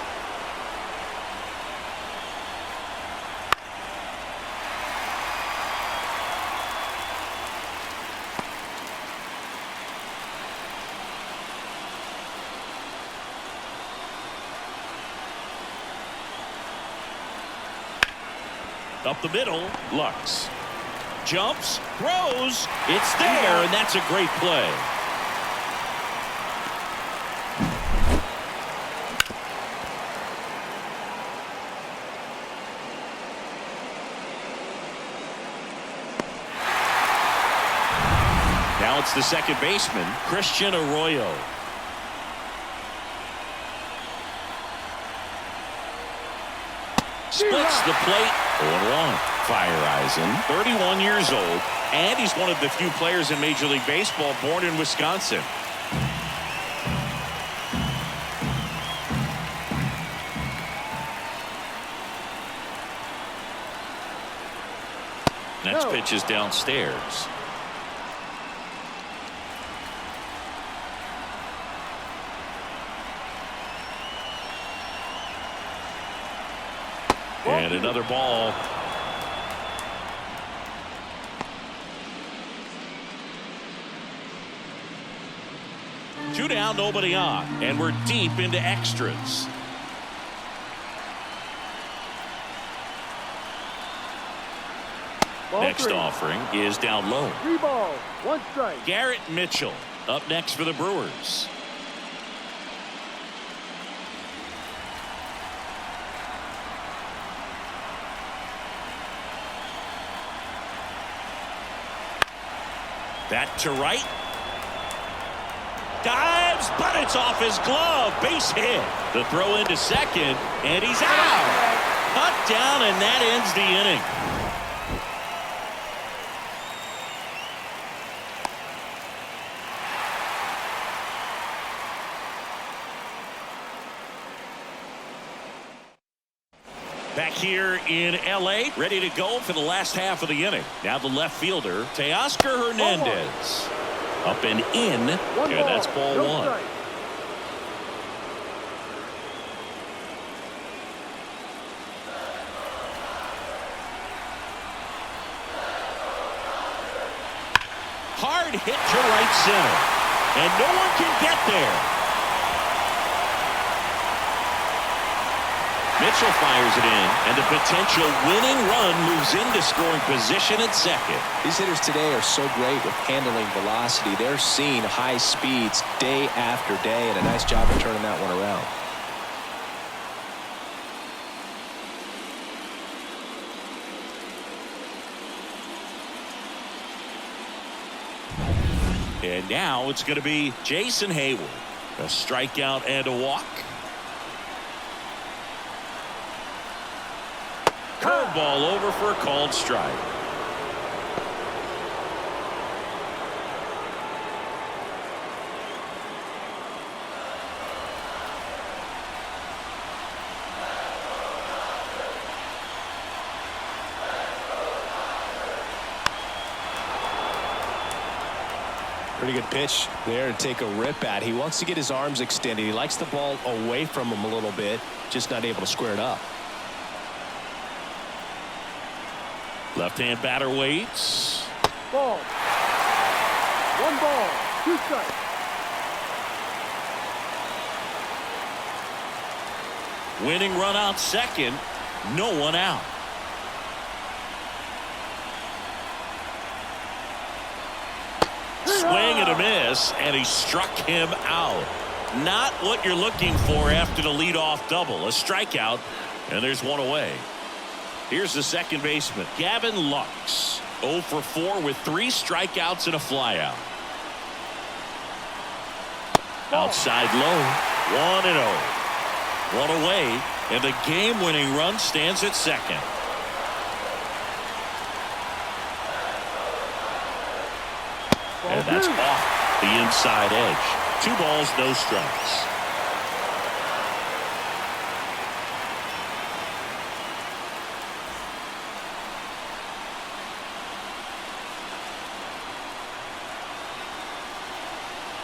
Up the middle, Lux. Jumps, throws, it's there, and that's a great play. Now it's the second baseman, Christian Arroyo. Splits the plate, 0-1. Fireisen, 31 years old, and he's one of the few players in Major League Baseball born in Wisconsin. Next pitch is downstairs. And another ball. Two down, nobody on, and we're deep into extras. Next offering is down low. 3 balls, 1 strike. Garrett Mitchell up next for the Brewers. That to right. Dives, but it's off his glove. Base hit. The throw into second, and he's out. Cut down, and that ends the inning. Back here in L.A., ready to go for the last half of the inning. Now the left fielder, Teoscar Hernandez. Up and in, and that's ball 1. hard hit to right center. And no one can get there. Mitchell fires it in, and the potential winning run moves into scoring position at second. These hitters today are so great with handling velocity. They're seeing high speeds day after day, and a nice job of turning that one around. And now it's going to be Jason Hayward. A strikeout and a walk. Curveball over for a called strike. Pretty good pitch there to take a rip at. He wants to get his arms extended. He likes the ball away from him a little bit, just not able to square it up. Left-hand batter waits. Ball. 1 ball, 2 strikes. Winning run out second. No one out. Swing and a miss, and he struck him out. Not what you're looking for after the leadoff double. A strikeout, and there's one away. Here's the second baseman, Gavin Lux. 0 for 4 with 3 strikeouts and a flyout. Outside low, 1-0. One away, and the game-winning run stands at second. And that's off the inside edge. 2 balls, no strikes.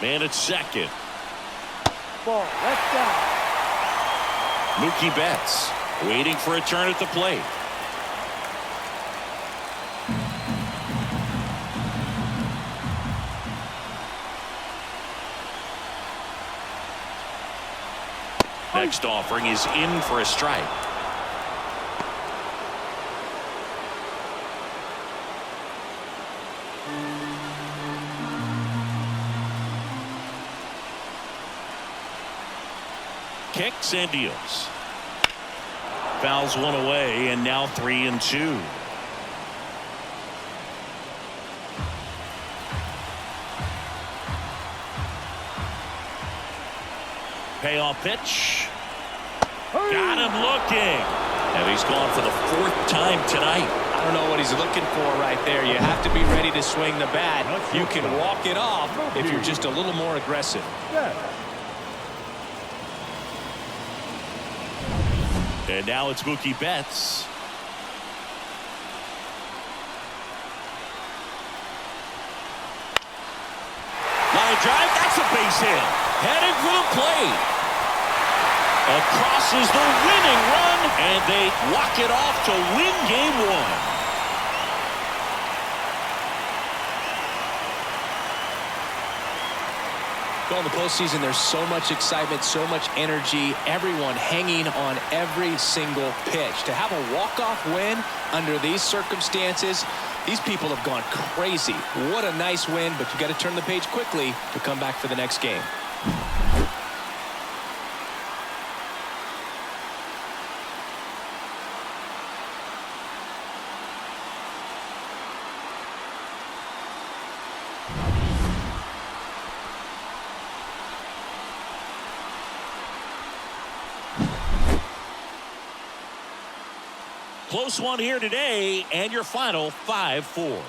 Man at second. Ball, left down. Mookie Betts waiting for a turn at the plate. Next offering is in for a strike. Kicks and deals. Fouls one away, and now 3-2. Payoff pitch. Got him looking. And he's gone for the 4th time tonight. I don't know what he's looking for right there. You have to be ready to swing the bat. You can walk it off if you're just a little more aggressive. Yes. And now it's Mookie Betts. Line drive, that's a base hit. Heading for the plate. Across is the winning run, and they walk it off to win game 1. Well, in the postseason, there's so much excitement, so much energy, everyone hanging on every single pitch. To have a walk-off win under these circumstances, these people have gone crazy. What a nice win, but you got to turn the page quickly to come back for the next game. Close one here today, and your final 5-4.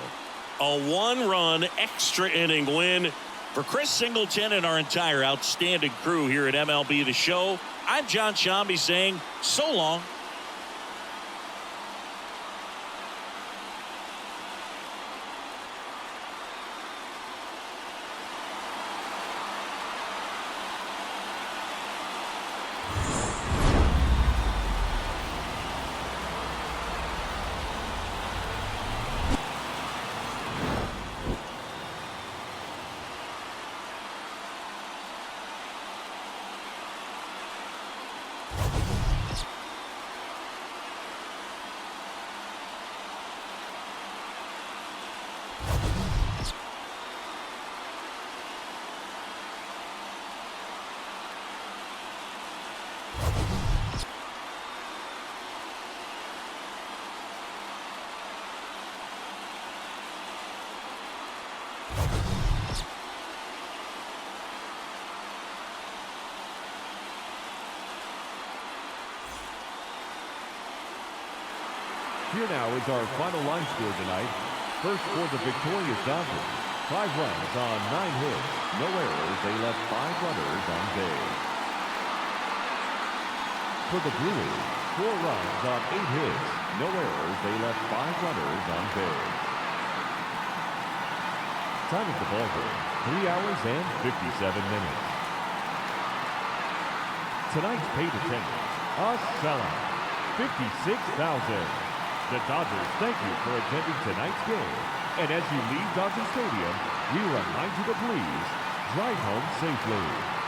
A 1-run extra inning win for Chris Singleton and our entire outstanding crew here at MLB The Show. I'm John Shambi saying so long. Here now is our final line score tonight. First for the victorious Dodgers. 5 runs on 9 hits. No errors. They left 5 runners on base. For the Brewers, 4 runs on 8 hits. No errors. They left 5 runners on base. Time of the ball game, 3 hours and 57 minutes. Tonight's paid attendance, a sellout, 56,000. The Dodgers thank you for attending tonight's game. And as you leave Dodger Stadium, we remind you to please drive home safely.